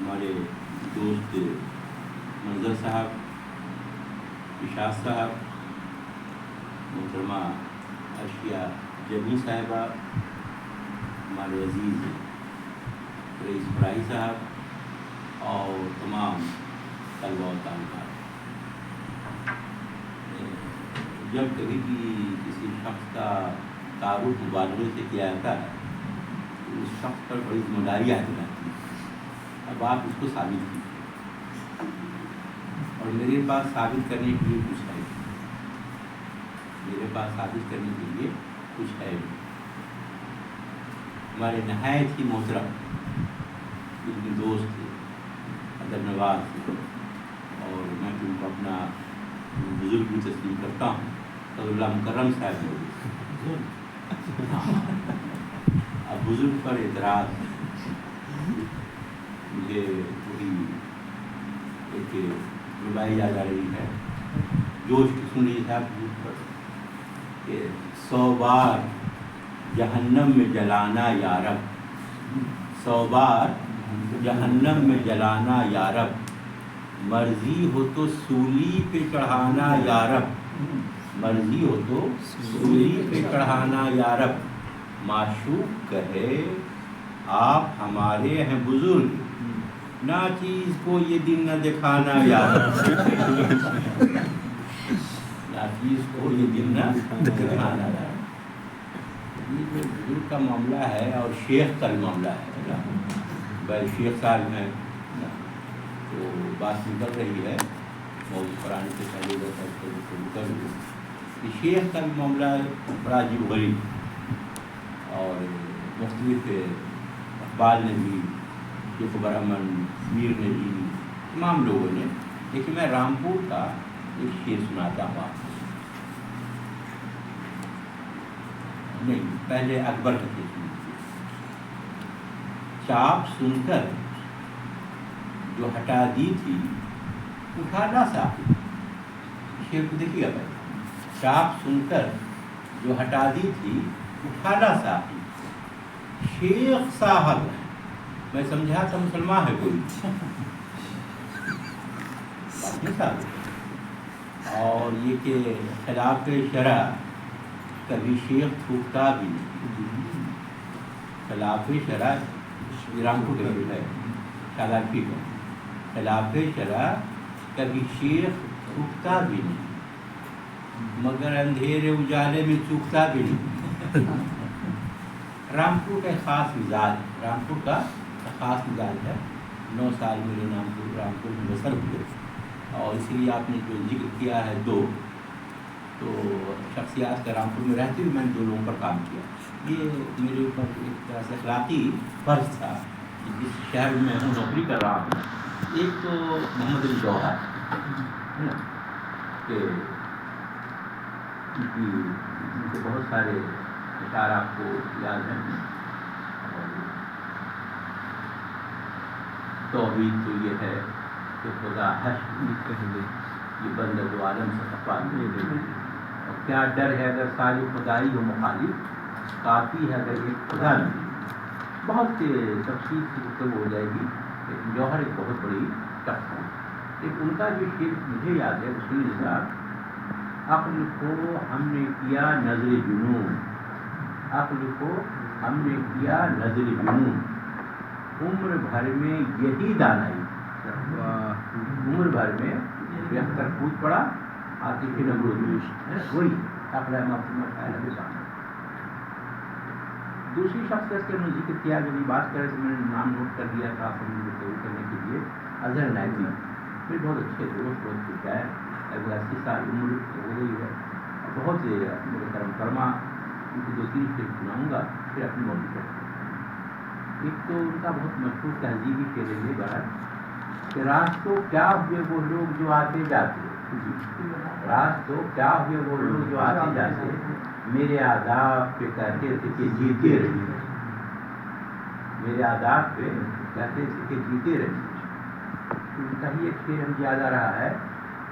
ہمارے دوست منظر صاحب، اشاعت صاحب، محترمہ اشیا جمی صاحبہ، ہمارے عزیز رئیس برائی صاحب اور تمام طلبہ و طالبات، جب کبھی بھی کسی شخص کا تعارف مبالغے سے کیا جاتا ہے تو اس شخص پر بڑی ذمہ داری عائد رہتی ہے۔ اب آپ اس کو ثابت کیجیے، اور میرے پاس ثابت کرنے کے لیے کچھ ہے، میرے پاس ثابت کرنے کے لیے کچھ ہے۔ ہمارے نہایت ہی محترم ان کے دوست تھے، ادب نواز تھے، اور میں ان کو اپنا بزرگ بھی تسلیم کرتا ہوں، فضل اللہ مکرم صاحب نے اب بزرگ پر اعتراض مجھے وہی ایک ربائی یاد آ رہی ہے، جوش کی سن لیجیے صاحب بزرگ پر کہ 100 بار جہنم میں جلانا یا رب، 100 بار جہنم میں جلانا یا رب، مرضی ہو تو سولی پہ چڑھانا یا رب، مرضی ہو تو سولی پہ چڑھانا یا رب، معشوق کہے آپ ہمارے ہیں بزرگ، ناچیز کو یہ دن نہ دکھانا یا رب، ناچیز کو یہ دن نہ دکھانا یا رب۔ یہ جو بزرگ کا معاملہ ہے اور شیخ کا معاملہ ہے، بھائی شیخ صاحب ہیں تو بات نکل رہی ہے، موضوع قرآن سے پہلے شروع کر دوں کہ شیخ کا بھی معاملہ بڑا عجیب و غریب، اور مختلف اقبال نے بھی، شیخ برہمن میر نے بھی، تمام لوگوں نے، لیکن میں رامپور کا ایک شعر سناتا ہوں آپ کو۔ نہیں، پہلے اکبر کا شعر سنیے۔ چاپ سن کر جو ہٹا دی تھی اٹھانا صاحب، شعر کو دیکھیے گا بھائی، چاپ سن کر جو ہٹا دی تھی اٹھانا صاحب، شیخ صاحب ہیں، میں سمجھا تھا مسلمان ہے کوئی بات نہیں صاحب، اور یہ کہ خلاف شرع کبھی شیخ تھوکتا بھی نہیں، خلاف شرع رامپور کے ہے شادابی کا، خلاف شرع کبھی شیخ تھوکتا بھی نہیں، مگر اندھیرے اجالے میں چوکتا بھی نہیں۔ رامپور کا ایک خاص مزاج، رامپور کا خاص مزاج ہے، 9 سال میرے رامپور میں بسر ہوئے، اور اسی لیے آپ نے جو ذکر کیا ہے دو، تو شخصیات کا رامپور میں رہتے ہوئے میں نے 2 لوگوں پر کام کیا، یہ میرے اوپر ایک طرح سے اخلاقی فرض تھا کہ جس شہر میں ہوں نوکری کر رہا ہوں، ایک تو محمد علی جوہر ہے نا، کہ ان کے بہت سارے اشعار آپ کو یاد ہیں، اور توحید تو یہ ہے کہ خدا ہے یہ بندہ دو عالم سے خفا نہیں، اور کیا ڈر ہے اگر ساری خدائی و مخالف، کافی ہے اگر ایک خدا نہیں۔ بہت تفصیل سے گفتگو ہو جائے گی، لیکن جوہر ایک بہت بڑی شخص ہے۔ ایک ان کا جو شعر مجھے یاد ہے اس میں صاحب، عقل کو ہم نے کیا نظر جنون، عقل کو ہم نے کیا نظر جنون، عمر بھر میں یہی دانائی، عمر بھر میں 72 کود پڑا آتش نمرود، وہی عقل ہے۔ دوسری شخصیت کا میں نے ذکر کیا، جب یہ بات کر رہے تھے میں نے نام نوٹ کر دیا تھا گفتگو کرنے کے لیے، اظہر نیتی، پھر بہت اچھے دوست، بہت کچھ ہے، 80 سال عمر ہو گئی ہے، بہت میرے کرم فرما، ان کو 2-3 شعر سناؤں گا، پھر اپنی موضوع کرتے ہیں۔ ایک تو ان کا بہت مشہور تہذیبی شعر ہے یہ بات کہ راست تو کیا ہوئے وہ لوگ جو آتے جاتے، راست تو کیا ہوئے وہ لوگ جو آتے جاتے، میرے آداب پہ کہتے تھے کہ جیتے رہیے، میرے آداب پہ کہتے تھے کہ جیتے رہیے۔ ان کا ہی ایک شعر ہم یاد آ رہا ہے،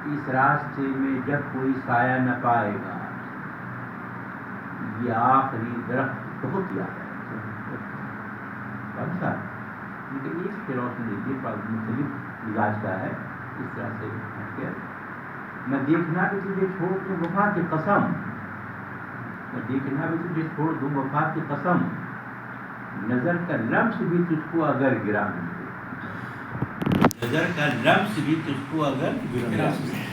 اس راستے میں جب کوئی سایہ نہ پائے گا، یہ آخری درخت بہت یاد ہے، لیکن اس کی روشنی دیکھیے مختلف مزاج کا ہے، اس طرح سے ہٹ کے میں دیکھنا بھی تجھے چھوڑ دوں وفا کی قسم، میں دیکھنا بھی تجھے چھوڑ دوں وفا کی قسم، نظر کا لمس بھی تجھ کو اگر گرا ملے، نظر کا لمس بھی تجھ کو اگر گرا ملے۔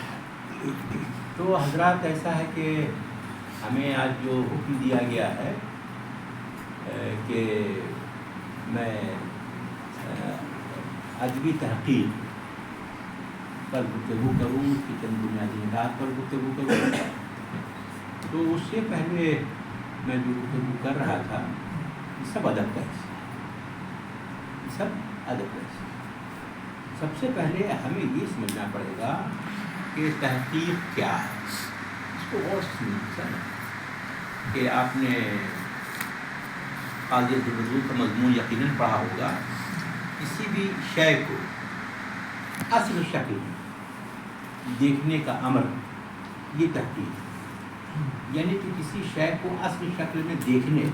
تو حضرات ایسا ہے کہ ہمیں آج جو حکم دیا گیا ہے کہ میں ادبی تحقیق پر گفتگو کروں، اس کی چند بنیادی نکات پر گفتگو کروں، تو اس سے پہلے میں جو گفتگو کر رہا تھا یہ سب ادب کا حصہ، یہ سب ادب کا حصہ۔ سب سے پہلے ہمیں یہ سمجھنا پڑے گا کہ تحقیق کیا ہے، اس کو غور سے سمجھنا کہ آپ نے قاضی عبدالوجود کا مضمون یقیناً پڑھا ہوگا، کسی بھی شے کو اصل شکل میں دیکھنے کا امر یہ تحقیق، یعنی کہ کسی شے کو اصل شکل میں دیکھنے،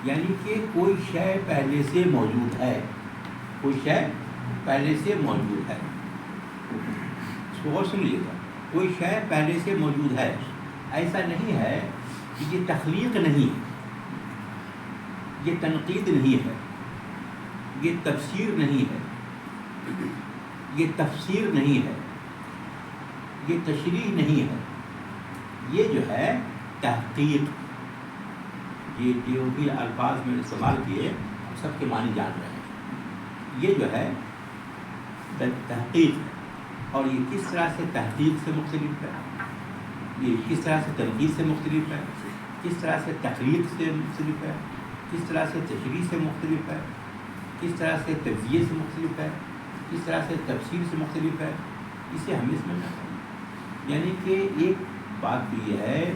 یعنی کہ کوئی شے پہلے سے موجود ہے، کوئی شے پہلے سے موجود ہے، اس کو غور سنیے گا، کوئی شے پہلے سے موجود ہے، ایسا نہیں ہے کہ یہ تخلیق نہیں ہے، یہ تنقید نہیں ہے، یہ تفسیر نہیں ہے، یہ تفسیر نہیں ہے، یہ تشریح نہیں ہے، یہ جو ہے تحقیق، یہ جو بھی الفاظ میں نے استعمال کیے ہم سب کے معنی جان رہے ہیں، یہ جو ہے تحقیق ہے۔ اور یہ کس طرح سے تحقیق سے مختلف ہے، یہ کس طرح سے تنقید سے مختلف ہے، کس طرح سے تخلیق سے مختلف ہے، کس طرح سے تشریح سے مختلف ہے، کس طرح سے تجزیے سے مختلف ہے، کس طرح سے تفسیر سے مختلف ہے، اسے ہمیں سمجھنا چاہیے۔ یعنی کہ ایک بات تو یہ ہے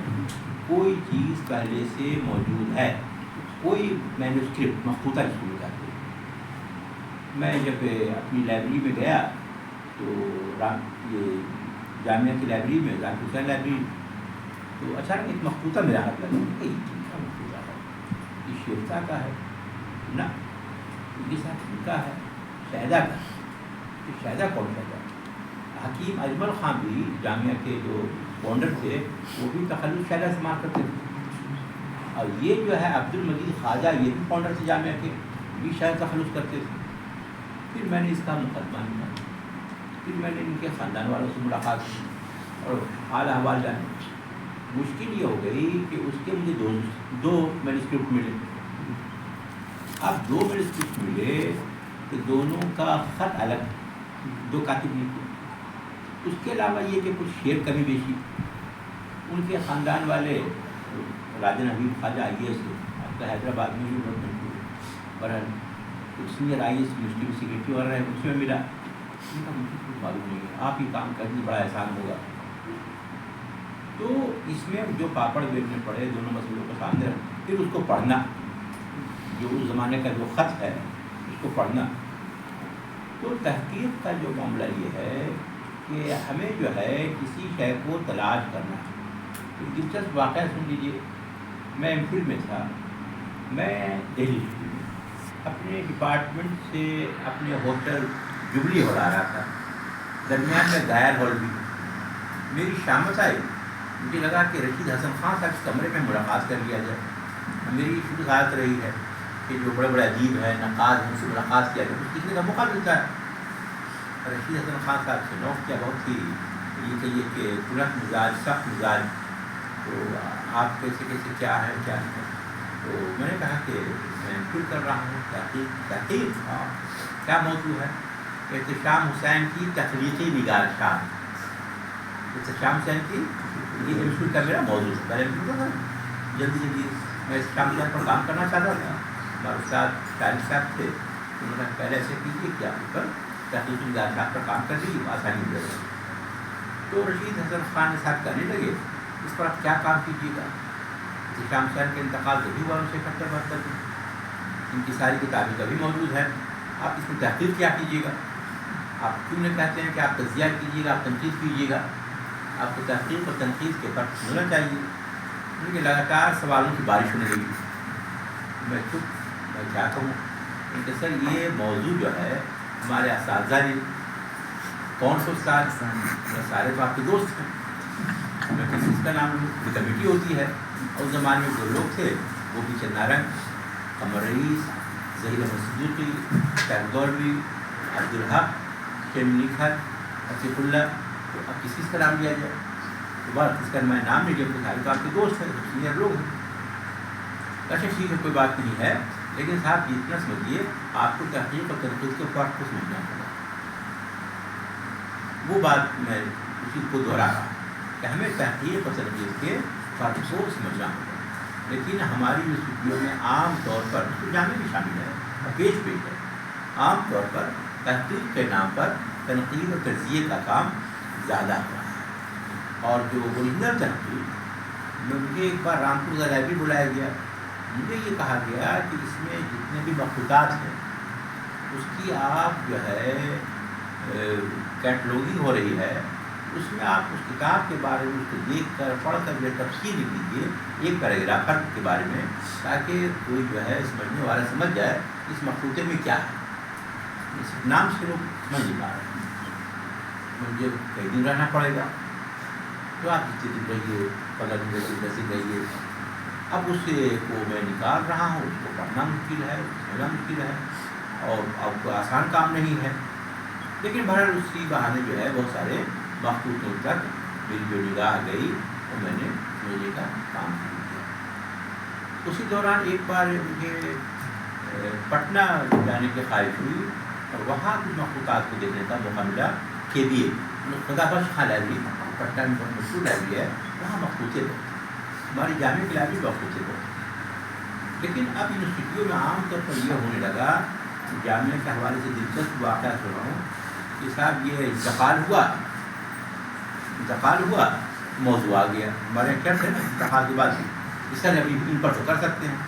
کوئی چیز پہلے سے موجود ہے، کوئی مینوسکرپٹ مخطوطہ جس کو کہتے ہیں۔ میں جب اپنی لائبریری میں گیا تو یہ جامعہ کی لائبریری میں ذاکر حسین لائبریری، تو اچانک ایک مخطوطہ میرا ہاتھ لگا، یہ کیا مخطوطہ ہے، یہ شیفتہ کا ہے نہ، یہ ساتھ کا ہے شہدہ کا، یہ شہدہ کون شہدہ؟ حکیم اجمل خان بھی جامعہ کے جو فاؤنڈر تھے وہ بھی تخلص شہدہ استعمال کرتے تھے، اور یہ جو ہے عبد المجید خواجہ یہ بھی فاؤنڈر تھے جامعہ کے، بھی شاید تخلص کرتے تھے۔ پھر میں نے اس کا مقدمہ لیا، پھر میں نے ان کے خاندان والوں سے ملاقات کی اور حال احوال جانے۔ مشکل یہ ہو گئی کہ اس کے مجھے دو مینوسکرپٹ ملے۔ اب دو مینوسکرپٹ ملے کہ دونوں کا خط الگ، دو کاتب لکھے۔ اس کے علاوہ یہ کہ کچھ شعر کمی بیشی، ان کے خاندان والے راجن حبیب خواجہ آئی ایس اب تو حیدرآباد میں بھی بہت مشہور، برحال کچھ سینئر آئی ایس یونیورسٹی میں سیکرٹری وغیرہ ہے، اس میں ملا، ان کا مجھے کچھ معلوم نہیں ہے، آپ ہی کام کرنے بڑا احسان ہوگا۔ تو اس میں جو پاپڑ بیلنے پڑے دونوں مسئلوں کو سامنے رکھ، پھر اس کو پڑھنا، جو اس زمانے کا جو خط ہے اس کو پڑھنا۔ تو تحقیق کا جو معاملہ یہ ہے کہ ہمیں جو ہے کسی شے کو تلاش کرنا ہے۔ ایک دلچسپ واقعہ سن لیجیے، میں ایم فل میں تھا، میں دہلی اپنے ڈپارٹمنٹ سے اپنے ہوٹل جبلی ہال آ رہا تھا، درمیان میں گائر ہال بھی، میری شامت آئی، مجھے لگا کہ رشید حسن خان صاحب اس کمرے میں ملاقات کر لیا جائے۔ میری شروع عادت رہی ہے کہ جو بڑے بڑے ادیب ہیں نقاد ہیں ان سے ملاقات کیا جائے، کچھ لکھنے کا موقع ملتا ہے۔ رشید حسن خان صاحب سے نوٹ کیا، بہت ہی یہ کہیے کہ ترنت مزاج، سخت مزاج، تو آپ کیسے کیسے کیا ہے کیا نہیں ہے، تو میں نے کہا کہ میں فل کر رہا ہوں تحقیق کیا موضوع ہے، احتشام حسین کی تخلیقی نگارشات، احتشام حسین کی یہ ایم کا میرا موضوع ہے، پہلے جلدی میں احتشام حسین پر کام کرنا چاہتا تھا، ہمارے استاد طالب صاحب تھے، انہوں نے پہلے ایسے کیجیے کہ آپ پر تحقیقی نگارشات پر کام کر لیجیے، آسانی ہو جائے۔ تو رشید حسن خان صاحب کہنے لگے اس پر آپ کیا کام کیجیے گا، احتشام حسین کے انتقال کے بھی والوں سے 71 دن، ان کی ساری کتابیں کبھی موجود ہے، آپ اس میں تحقیق کیا کیجیے گا، آپ کیوں نہیں کہتے ہیں کہ آپ تجزیہ کیجیے گا، آپ تنقید کیجیے گا، آپ کو تحقیق اور تنقید کے فرق ہونا چاہیے۔ ان کے لگاتار سوالوں کی بارش ہونے لگی، میں چپ، میں کیا کہوں، کہ سر یہ موضوع جو ہے ہمارے اساتذہ نے، کون سے استاد؟ سارے تو آپ کے دوست ہیں، میں کسی کا نام لوں، کمیٹی ہوتی ہے، اور اس زمانے میں جو لوگ تھے وہ بھی چندارنگ، قمر رئیس، ظہیر احمد صدیقی، شیخ گولوی، عبدالحق، شیم نکھت، عتیق اللہ، تو اب کسی کا نام لیا جائے تو بات اس کا میں نام نہیں لیا، سارے تو آپ کے دوست ہیں، سینئر لوگ ہیں۔ اچھا ٹھیک ہے، کوئی بات نہیں ہے، لیکن صاحب اتنا سمجھیے آپ کو تحقیق اور تنقید کے فرق کو سمجھنا ہوگا۔ وہ بات میں اسی کو دوہرا رہا کہ ہمیں تحقیق اور تنقید کے فرق کو سمجھنا ہوگا، لیکن ہماری یونیورسٹیوں میں عام طور پر جامع بھی شامل ہے اور پیش ہے، عام طور پر تحقیق کے نام پر تنقید اور تجزیے کا کام زیادہ ہوا ہے۔ اور جو اوریجنل تحقیق، مجھے ایک بار رامپور ضلع بھی بلایا گیا، مجھے یہ کہا گیا کہ اس میں جتنے بھی مخلوقات ہیں اس کی آپ جو ہے کیٹلوگنگ ہو رہی ہے، اس میں آپ اس کتاب کے بارے میں اس کو دیکھ کر پڑھ کر جو تفصیل لکھ لیجیے ایک پیراگراف کے بارے میں، تاکہ کوئی جو ہے سمجھنے والا سمجھ جائے اس مخلوقے میں کیا ہے۔ اس نام سے لوگ سمجھ نہیں پا رہے ہیں، مجھے کئی دن رہنا پڑے گا، تو آپ جتنے دن رہیے، 15 دن رہیے، 10 دن رہیے۔ اب اس کو میں نکال رہا ہوں، اس کو پڑھنا مشکل ہے، سمجھنا مشکل ہے، اور اب کوئی آسان کام نہیں ہے، لیکن بہرحال اسی بہانے جو ہے بہت سارے مخلوقوں تک میری جو نگاہ گئی اور میں نے سمجھنے کا کام شروع کیا۔ اسی دوران ایک بار مجھے پٹنہ جانے کی خواہش ہوئی اور وہاں کچھ مخلوقات کو دیکھنے کا موقع ملا۔ KBA خدا بخش خان لائبریری پٹنہ میں بہت مشہور لائبریری ہے، وہاں مخلوقے بہت، ہماری جامعہ کی لائبریری مخلوقے بہت، لیکن اب یونیورسٹیوں میں عام طور پر یہ ہونے لگا، جامعہ کے حوالے سے دلچسپ واقعہ سن رہا ہوں کہ صاحب یہ انتقال ہوا، موضوع آ گیا، ہمارے یہاں کیا ہے نا انتقال کے بعد اس طرح ابھی ان پر تو کر سکتے ہیں۔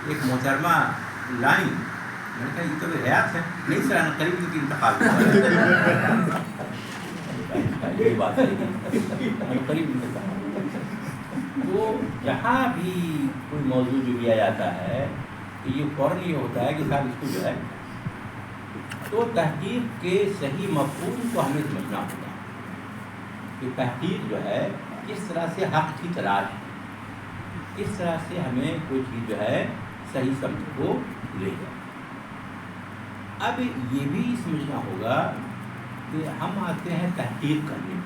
ایک محترمہ لائن، میں نے کہا یہ تو حیات ہے، نہیں سر قریب کی انتقال یہ بات ہے قریب انتقال۔ تو جہاں بھی کوئی موضوع جو لیا جاتا ہے تو یہ فوراً یہ ہوتا ہے کہ صاحب اس کو جو ہے، تو تحقیق کے صحیح مفہوم کو ہمیں سمجھنا ہوگا کہ تحقیق جو ہے کس طرح سے حق کی تلاش، کس طرح سے ہمیں کوئی چیز جو ہے صحیح سمجھ کو لے جائے۔ اب یہ بھی سمجھنا ہوگا کہ ہم آتے ہیں تحقیق کرنے،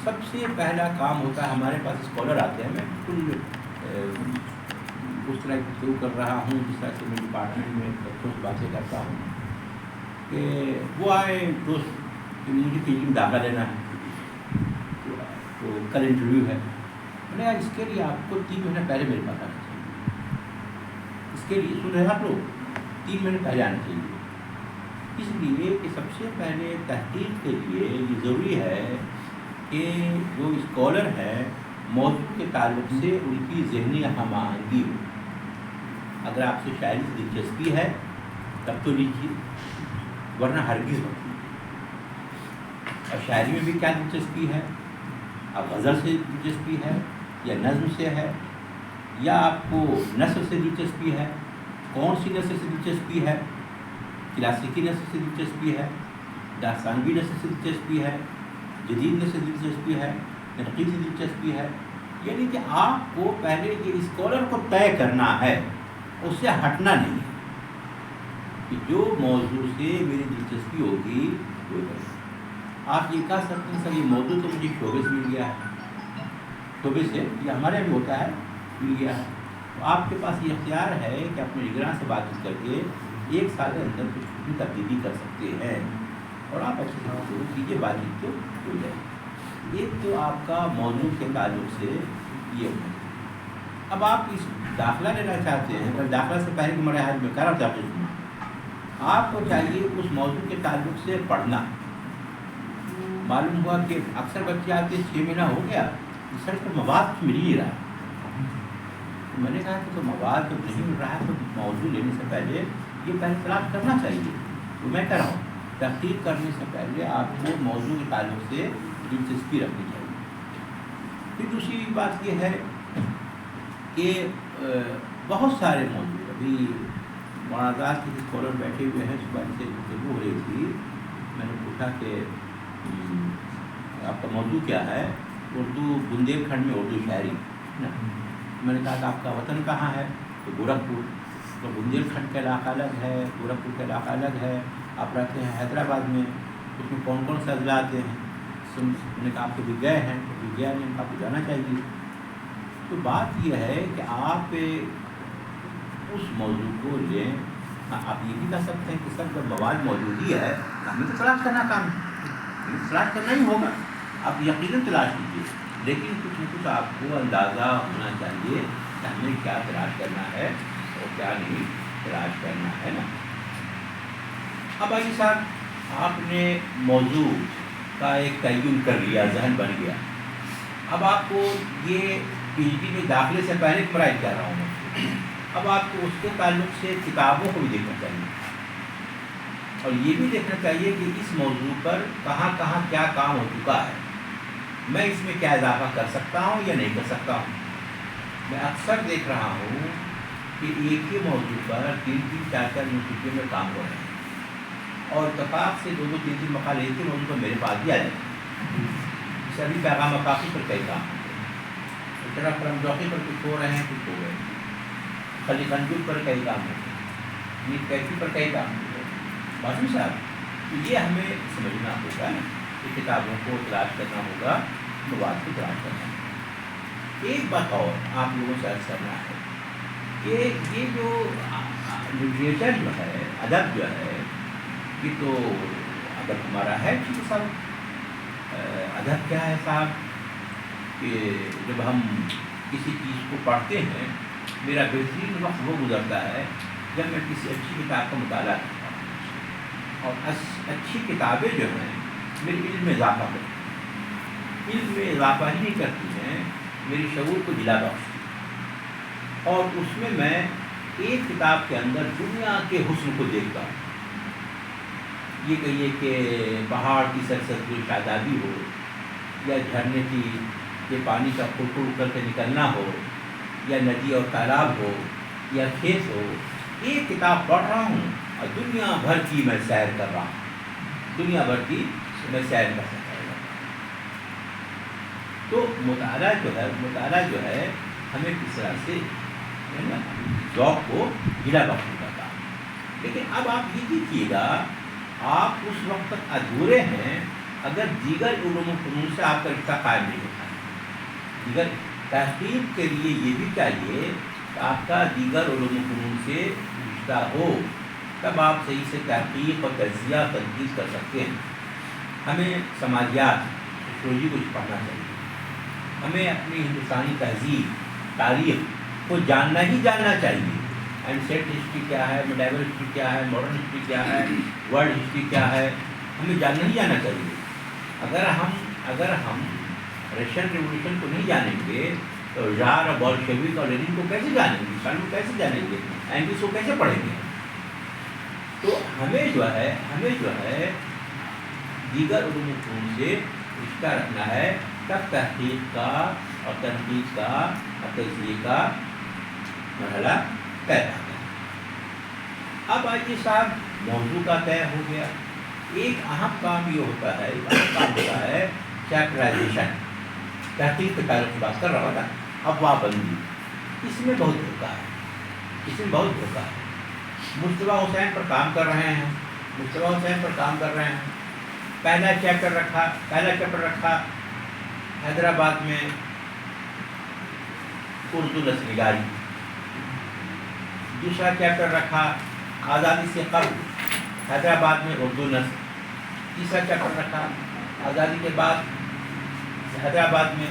سب سے پہلا کام ہوتا ہے ہمارے پاس اسکالر آتے ہیں، میں بالکل اس طرح کی شروع کر رہا ہوں جس طرح سے میں ڈپارٹمنٹ میں بچوں سے باتیں کرتا ہوں کہ وہ آئے دوست کہ مجھے PG میں داخلہ لینا ہے، تو کل انٹرویو ہے، میں نے کہا اس کے لیے آپ کو 3 مہینے پہلے میرے پاس آنا چاہیے، اس کے لیے سن رہے ہیں آپ لوگ 3 مہینے پہلے آنا چاہیے، اس لیے کہ سب سے پہلے تحقیق کے لیے یہ ضروری ہے کہ جو اسکالر ہیں موضوع کے تعلق سے ان کی ذہنی ہم آہنگی ہو۔ اگر آپ سے شاعری کی دلچسپی ہے تب تو لیجیے، ورنہ ہرگز مت لیجیے۔ اور شاعری میں بھی کیا دلچسپی ہے؟ اب غزل سے دلچسپی ہے یا نظم سے ہے یا آپ کو نثر سے دلچسپی ہے؟ کون سی نثر سے دلچسپی ہے؟ کلاسیکی نثر سے دلچسپی ہے، داستانوی نثر سے دلچسپی ہے، جدید نثر سے دلچسپی ہے، تنقید سے دلچسپی ہے؟ یعنی کہ آپ کو پہلے یہ اسکالر کو طے کرنا ہے، اس سے ہٹنا نہیں ہے کہ جو موضوع سے میری دلچسپی ہوگی وہ کریں۔ آپ یہ کہہ سکتے ہیں سر یہ موضوع تو مجھے شعبے سے مل گیا ہے، شعبے سے یہ ہمارے یہاں بھی ہوتا ہے، مل گیا ہے، تو آپ کے پاس یہ اختیار ہے کہ اپنے نگراں سے بات چیت کر کے 1 سال کے اندر کچھ بھی تبدیلی کر سکتے ہیں، اور آپ اچھی طرح شروع کیجیے، بات چیت تو ہو جائے۔ ایک تو آپ کا موضوع کے تعلق سے یہ ہے۔ اب آپ اس داخلہ لینا چاہتے ہیں، پر داخلہ سے پہلے کے مراحل میں کرا چاہتے ہیں، آپ کو چاہیے اس موضوع کے تعلق سے پڑھنا۔ معلوم ہوا کہ اکثر بچے آتے 6 مہینہ ہو گیا سر کو مواد مل ہی رہا، میں نے کہا کہ تو مواد تو نہیں مل رہا ہے تو موضوع لینے سے پہلے یہ پہلے تلاش کرنا چاہیے، تو میں کہہ رہا ہوں تحقیق کرنے سے پہلے آپ کو موضوع کے تعلق سے دلچسپی رکھنی چاہیے۔ پھر دوسری بات یہ ہے کہ بہت سارے موضوع ابھی مولانا آزاد کے اسکالر بیٹھے ہوئے ہیں، صبح سے گفتگو ہو رہی تھی. میں نے پوچھا کہ آپ کا موضوع کیا ہے؟ اردو بندیل کھنڈ میں اردو شاعری. میں نے کہا کہ آپ کا وطن کہاں ہے؟ تو گورکھپور. تو بندیل کھنڈ کا علاقہ الگ ہے، گورکھپور کا علاقہ الگ ہے. آپ رہتے ہیں حیدرآباد میں، اس میں کون کون سے اضلاع آتے ہیں؟ میں نے کہا آپ کبھی گئے ہیں؟ کبھی گیا نہیں. آپ کو جانا چاہیے. تو بات یہ ہے کہ آپ اس موضوع کو لیں. آپ یہ بھی کہہ سکتے ہیں کہ سب جب مواد موجود ہی ہے ہمیں تو تلاش کرنا کام ہے، تلاش کرنا ہی ہوگا. آپ یقیناً تلاش کیجیے، لیکن کچھ نہ کچھ آپ کو اندازہ ہونا چاہیے کہ ہمیں کیا تلاش کرنا ہے اور کیا نہیں تلاش کرنا ہے نا. اب آئیے صاحب، آپ نے موضوع کا ایک تعین کر لیا، ذہن بن گیا. اب آپ کو یہ پی ایچ ڈی میں داخلے سے پہلے مراحل کر رہا ہوں میں. اب آپ کو اس کے تعلق سے کتابوں کو بھی دیکھنا چاہیے، اور یہ بھی دیکھنا چاہیے کہ اس موضوع پر کہاں کہاں کیا کام ہو چکا ہے. میں اس میں کیا اضافہ کر سکتا ہوں یا نہیں کر سکتا ہوں. میں اکثر دیکھ رہا ہوں کہ ایک ہی موضوع پر 3-3 4-4 یونیورسٹیوں میں کام ہو رہے ہیں، اور اتفاق سے 2-2 3-3 مقالے ایک ہی موضوع پر میرے پاس بھی آ جاتے ہیں. سبھی پیغام کافی پر کئی کام ہوتے ہیں. اتنا فرم ذوقی پر کچھ ہو رہے ہیں، کچھ ہو گئے. خلی خنجور پر کئی کام ہوتے ہیں، نیت کیفی پر کئی کام ہوتے ہیں. بازو صاحب، تو یہ ہمیں سمجھنا ہوگا نا کہ کتابوں کو تلاش کرنا ہوگا، مواد کو تلاش کرنا ہوگا. ایک بات اور آپ لوگوں سے عرض کرنا ہے کہ یہ جو لٹریچر جو ہے، ادب جو ہے، یہ تو ادب ہمارا ہے. ٹھیک صاحب، ادب کیا ہے صاحب کہ جب ہم کسی چیز کو پڑھتے ہیں، میرا بہترین وقت وہ گزرتا ہے جب میں کسی اچھی کتاب کا مطالعہ کرتا ہوں. اور اچھی کتابیں جو ہیں میرے علم میں اضافہ کرتی ہیں. علم میں اضافہ ہی نہیں کرتی ہیں، میری شعور کو جلا بخشتی ہیں. اور اس میں ایک کتاب کے اندر دنیا کے حسن کو دیکھتا ہوں. یہ کہیے کہ پہاڑ کی سرسبزی و شادابی ہو، یا جھرنے کی یہ پانی کا پھڑ پھڑ کر کے نکلنا ہو، یا ندی اور تالاب ہو، یا کھیت ہو. ایک کتاب پڑھ رہا ہوں اور دنیا بھر کی میں سیر کر رہا ہوں، دنیا بھر کی میں سیر کر رہا ہوں. تو مطالعہ جو ہے ہمیں کس طرح سے ذوق کو گلا بخشنے کا کام. لیکن اب آپ یہ دیکھیے گا، آپ اس وقت تک ادھورے ہیں اگر دیگر علوم و فنون سے آپ کا رشتہ قائم نہیں ہوتا ہے. دیگر تحقیق کے لیے یہ بھی چاہیے کہ آپ کا دیگر علوم و فنون سے رشتہ ہو، تب آپ صحیح سے تحقیق اور تجزیہ تنقید کر سکتے ہیں. ہمیں سماجیات، سوشیولوجی کو پڑھنا چاہیے. ہمیں اپنی ہندوستانی تہذیب، تاریخ کو جاننا چاہیے. اینسیٹ ہسٹری کیا ہے، میڈیول ہسٹری کیا ہے، ماڈرن ہسٹری کیا ہے، ورلڈ ہسٹری کیا ہے، ہمیں جاننا چاہیے. اگر ہم رشین ریولیوشن کو نہیں جانیں گے تو زار اور بولشوک اور لینن کو کیسے جانیں گے، اسٹالن کو کیسے جانیں گے، اینگلس کو کیسے پڑھیں گے. تو ہمیں جو ہے دیگر علوم و فنون سے رشتہ رکھنا ہے، تب تحقیق کا اور تنقید کا اور تجزیے کا مرحلہ طے ہوتا ہے. اب آئیے صاحب، موضوع کا طے ہو گیا. ایک اہم کام یہ ہوتا ہے، چیپٹرائزیشن. تحقیق کے تعلق سے بات کر رہا تھا. افواہ بندی، اس میں بہت دھوکہ ہے. مصطفیٰ حسین پر کام کر رہے ہیں. پہلا چیپٹر رکھا حیدرآباد میں اردو نسل نگاری. دوسرا چیپٹر رکھا آزادی سے قبل حیدرآباد میں اردو نسل. تیسرا چیپٹر رکھا آزادی کے بعد حیدرآباد میں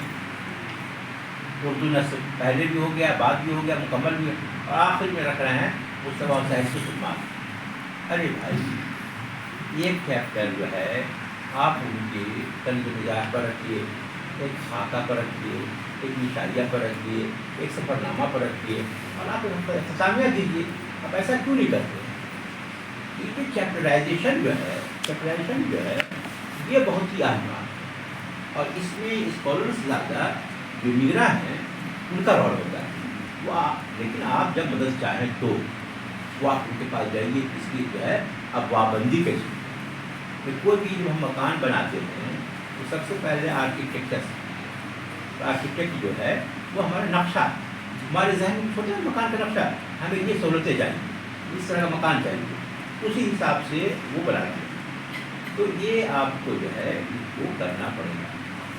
اردو نسل. پہلے بھی ہو گیا، بعد بھی ہو گیا، مکمل بھی. اور آخر میں رکھ رہے ہیں مصطفیٰ حسین کی خدمات. ارے بھائی، ایک چیپٹر جو ہے آپ ان کی طنز و مزاح پر رکھیے، ایک خاکہ پر رکھیے، ایک نشانیہ پر رکھیے، ایک سفر نامہ پر رکھیے، اور آپ ان پر اختتامیہ دیجیے. آپ ایسا کیوں نہیں کرتے؟ یہ چیپٹرائزیشن جو ہے یہ بہت ہی اہم بات ہے. اور اس میں اسکالرس زیادہ جو میرا ہیں ان کا رول ہوتا ہے. لیکن آپ جب مدد چاہیں تو وہ آپ ان کے پاس جائیے اس کی جو ہے اب وابندی کیسی ہے. کوئی بھی جب ہم مکان بناتے ہیں تو سب سے پہلے آرکیٹیکٹ جو ہے وہ ہمارا نقشہ، ہمارے ذہن میں چھوٹے مکان کا نقشہ، ہمیں یہ سہولتیں چاہیے، اس طرح کا مکان چاہیے، اسی حساب سے وہ بناتے ہیں. تو یہ آپ کو جو ہے وہ کرنا پڑے گا.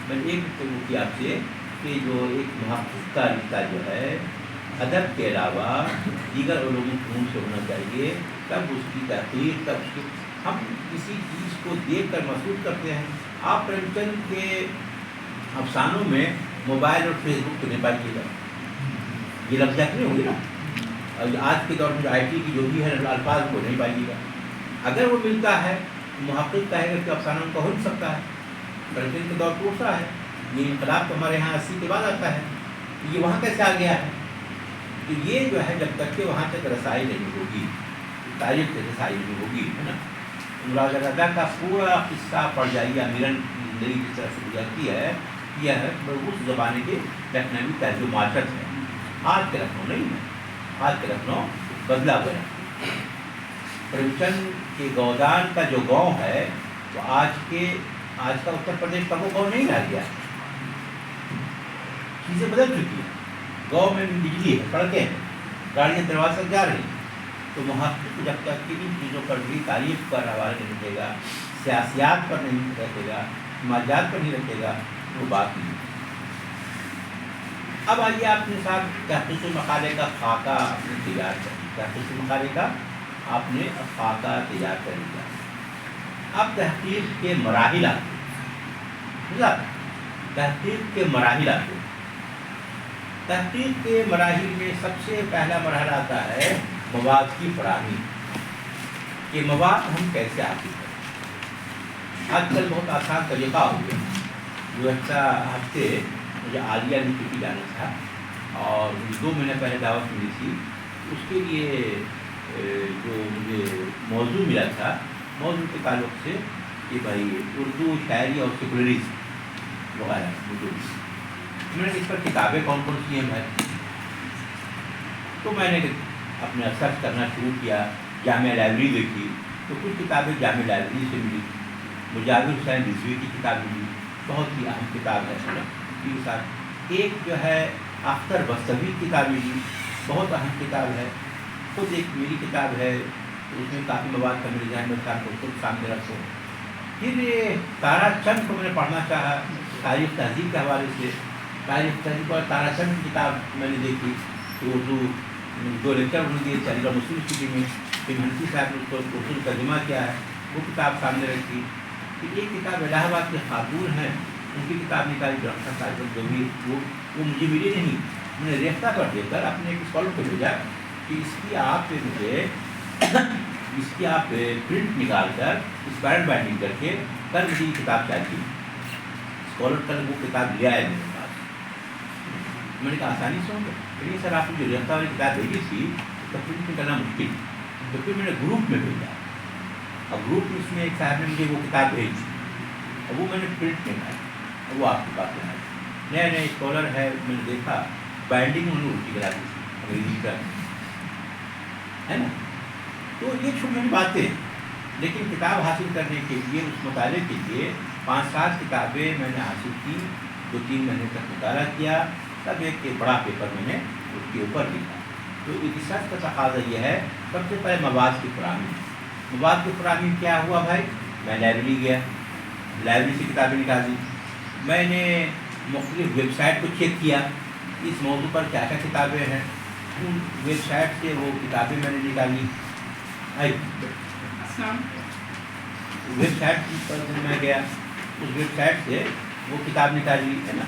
میں نے ایک تو کی آپ سے کہ جو ایک محقق کا رشتہ جو ہے ادب کے علاوہ دیگر علوم سے ہونا چاہیے، تب اس کی تحقیق، تب اس کی ہم کسی چیز کو دیکھ کر محسوس کرتے ہیں. آپ پریم چند کے افسانوں میں موبائل اور فیس بک تو نہیں پائیے گا، یہ لفظ نہیں ہوگی نا. اور آج کے دور میں جو آئی ٹی کی جو بھی ہے الفاظ کو نہیں پائیے گا. اگر وہ ملتا ہے محقق کہے گا کہ افسانہ ان کا ہو نہیں سکتا ہے. پریم چند کے دور دوسرا ہے، یہ انقلاب تو ہمارے یہاں 80 کے بعد آتا ہے، یہ وہاں کیسے آ گیا ہے؟ تو یہ جو ہے جب تک کہ وہاں تک رسائی نہیں ہوگی، تاریخ سے رسائی نہیں ہوگی، ہے نا. مراد رضا کا پورا قصہ پڑھ جائیے، امیرن کی زندگی جس طرح سے گزرتی ہے، یہ ہے اس زمانے کے لکھنوی طرز معاشرت ہے. آج کے لکھنؤ نہیں ہے، آج کے لکھنؤ بدلا ہوا ہے. پریم چند کے گودان کا جو گاؤں ہے وہ آج کا اتر پردیش کا وہ گاؤں نہیں رہ گیا. چیزیں بدل چکی ہیں، گاؤں میں بجلی ہے، سڑکیں ہیں، گاڑیاں دروازے تک جا رہی ہیں. تو محقق جب تک کہ ان چیزوں پر بھی تاریخ پر حوالے نہیں رکھے گا، سیاسیات پر نہیں رکھے گا، سماجات پر نہیں رکھے گا، وہ بات نہیں. اب آئیے آپ کے ساتھ تحقیقی مقالے کا خاکہ آپ نے تیار کر لیا، تحقیقی مقالے کا آپ نے خاکہ تیار کر لیا. اب تحقیق کے مراحل آتے، تحقیق کے مراحل آتے. تحقیق کے مراحل میں سب سے پہلا مرحلہ آتا ہے مواد کی فراہمی. یہ مواد ہم کیسے حاصل کریں؟ آج کل بہت آسان طریقہ ہو گیا. گزشتہ ہفتے مجھے عالیہ یونیورسٹی جانا تھا اور 2 مہینے پہلے دعوت ملی تھی. اس کے لیے جو مجھے موضوع ملا تھا، موضوع کے تعلق سے کہ بھائی اردو شاعری اور سیکولرزم وغیرہ. میں نے اس پر کتابیں کون کون سی ہیں بھائی، تو میں نے اپنا سرچ کرنا شروع کیا. جامعہ لائبریری دیکھی تو کچھ کتابیں جامعہ لائبریری سے ملی. مجاور حسین رضوی کی کتاب ملی، بہت ہی اہم کتاب ہے. ایک جو ہے اختر بستوی کی کتاب ملی، بہت اہم کتاب ہے. خود ایک میری کتاب ہے، اس میں کافی مواد کا میرے ذہن میں تھا تو خود سامنے رکھو. پھر تارا چند کو میں نے پڑھنا چاہا تاریخ تہذیب کے حوالے سے. تاریخ تہذیب اور تارا چند کی کتاب میں نے دیکھی تو اردو 2 لیکچر انہوں نے دیے علی گڑھ مسلم یونیورسٹی میں. پھر مہنتی صاحب نے اس کو اردو ترجمہ کیا ہے، وہ کتاب سامنے رکھی. پھر ایک کتاب الہ آباد کے خاتون ہیں، ان کی کتاب نکالی ڈاکٹر صاحب جو بھی وہ مجھے ملی نہیں. میں نے ریختہ پر دے کر اپنے ایک اسکالر کو بھیجا کہ اس کی آپ مجھے اس کی آپ پرنٹ نکال کر اسپائرل بائنڈنگ کر کے کل مجھے یہ کتاب چاہیے. اسکالر کل وہ کتاب لے آئے میرے پاس. میں نے کہا آسانی سے ہوگا. لیکن سر آپ نے جو ریختہ والی کتاب بھیجی تھی اس کا پرنٹ کرنا مشکل. تو پھر میں نے گروپ میں بھیجا، اور گروپ میں اس میں ایک صاحب نے مجھے وہ کتاب بھیجی، اور وہ میں نے پرنٹ میں لائی، اور وہ آپ کے پاس لائی. نئے نئے اسکالر ہے، میں نے دیکھا بائنڈنگ انہوں نے الٹی کرا دی تھی انگریزی کا، ہے نا. تو یہ چھوٹی چھوٹی باتیں، لیکن کتاب حاصل کرنے کے لیے، اس مطالعے کے لیے 5-7 کتابیں میں نے حاصل کی. 2-3 مہینے تک مطالعہ کیا، تب ایک بڑا پیپر میں نے اس کے اوپر لکھا. تو ریسرچ کا تقاضا یہ ہے سب سے پہلے مواد کی فراہمی. مواد کی فراہمی کیا ہوا بھائی؟ میں لائبریری گیا، لائبریری سے کتابیں نکالی. میں نے مختلف ویب سائٹ کو چیک کیا اس موضوع پر کیا کیا کتابیں ہیں. ان ویب سائٹ سے وہ کتابیں میں نے نکالی. ویب سائٹ پر میں گیا، اس ویب سائٹ سے وہ کتاب نکالی، ہے نا.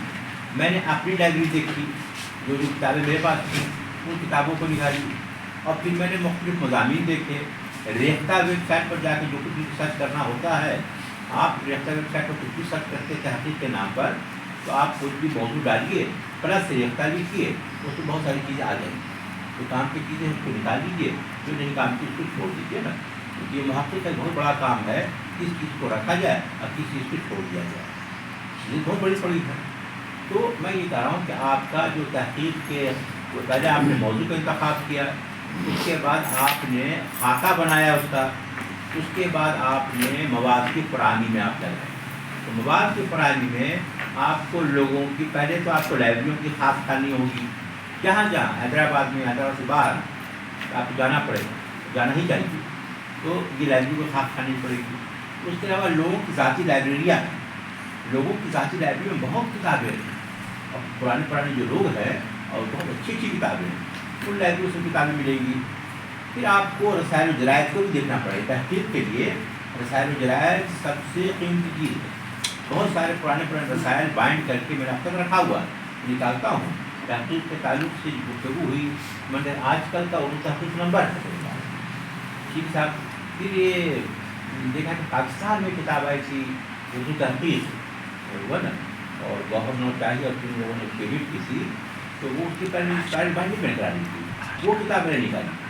میں نے اپنی لائبریری دیکھی، جو کتابیں میرے پاس تھیں ان کتابوں کو نکالی. اور پھر میں نے مختلف مضامین دیکھے. ریختہ ویب سائٹ پر جا کے جو کچھ بھی سرچ کرنا ہوتا ہے، آپ ریختہ ویب سائٹ پر کچھ بھی سرچ کرتے تحقیق کے نام پر، تو آپ کچھ بھی موضوع ڈالیے پلس ریختہ لکھیے، اس میں بہت ساری چیزیں آ جائیں گی. جو کام کی چیزیں اس کو نکال لیجیے، جو نہیں کام کی اس کو چھوڑ دیجیے نا. یہ محقق کا بہت بڑا کام ہے، کس چیز کو رکھا جائے اور کس چیز کو چھوڑ دیا جائے. یہ بہت بڑی پڑی ہے. تو میں یہ کہہ رہا ہوں کہ آپ کا جو تحقیق کے پہلے آپ نے موضوع کا انتخاب کیا، اس کے بعد آپ نے خاکہ بنایا اس کا، اس کے بعد آپ نے مواد کی فراہمی میں آپ لگائے. تو مواد کی فراہمی میں آپ کو لوگوں کی، پہلے تو آپ کو لائبریریوں کی خاص کھانی ہوگی، جہاں حیدرآباد میں، حیدرآباد سے باہر آپ کو جانا پڑے گا، جانا ہی چاہیے. تو یہ لائبریری کو خاص کھانی پڑے گی. اس کے علاوہ لوگوں کی ذاتی لائبریریاں ہیں، لوگوں کی ذاتی لائبریری میں بہت کتابیں ہیں، اور پرانے جو لوگ ہیں اور بہت اچھی کتابیں ہیں، ان لائبریریوں سے کتابیں ملیں گی. پھر آپ کو رسائل و جرائد کو بھی دیکھنا پڑے گا. تحقیق کے لیے رسائل و جرائد سب سے قیمتی چیز ہے. بہت سارے پرانے رسائل بائنڈ کر کے میں نے اب تک رکھا ہوا نکالتا ہوں. تحقیق کے تعلق سے گفتگو ہوئی، مگر آج کل کا اردو تحقیق نمبر ہے ٹھیک صاحب. پھر یہ دیکھا کہ پاکستان میں کتاب آئی تھی اردو تحقیق ہوا نا، اور گورنر چاہیے اور جن لوگوں نے کریڈٹ کی تھی، تو وہ اس کی پہلے ساری بائنڈنگ میں کرا دی تھی، وہ کتاب میں نے نکالی.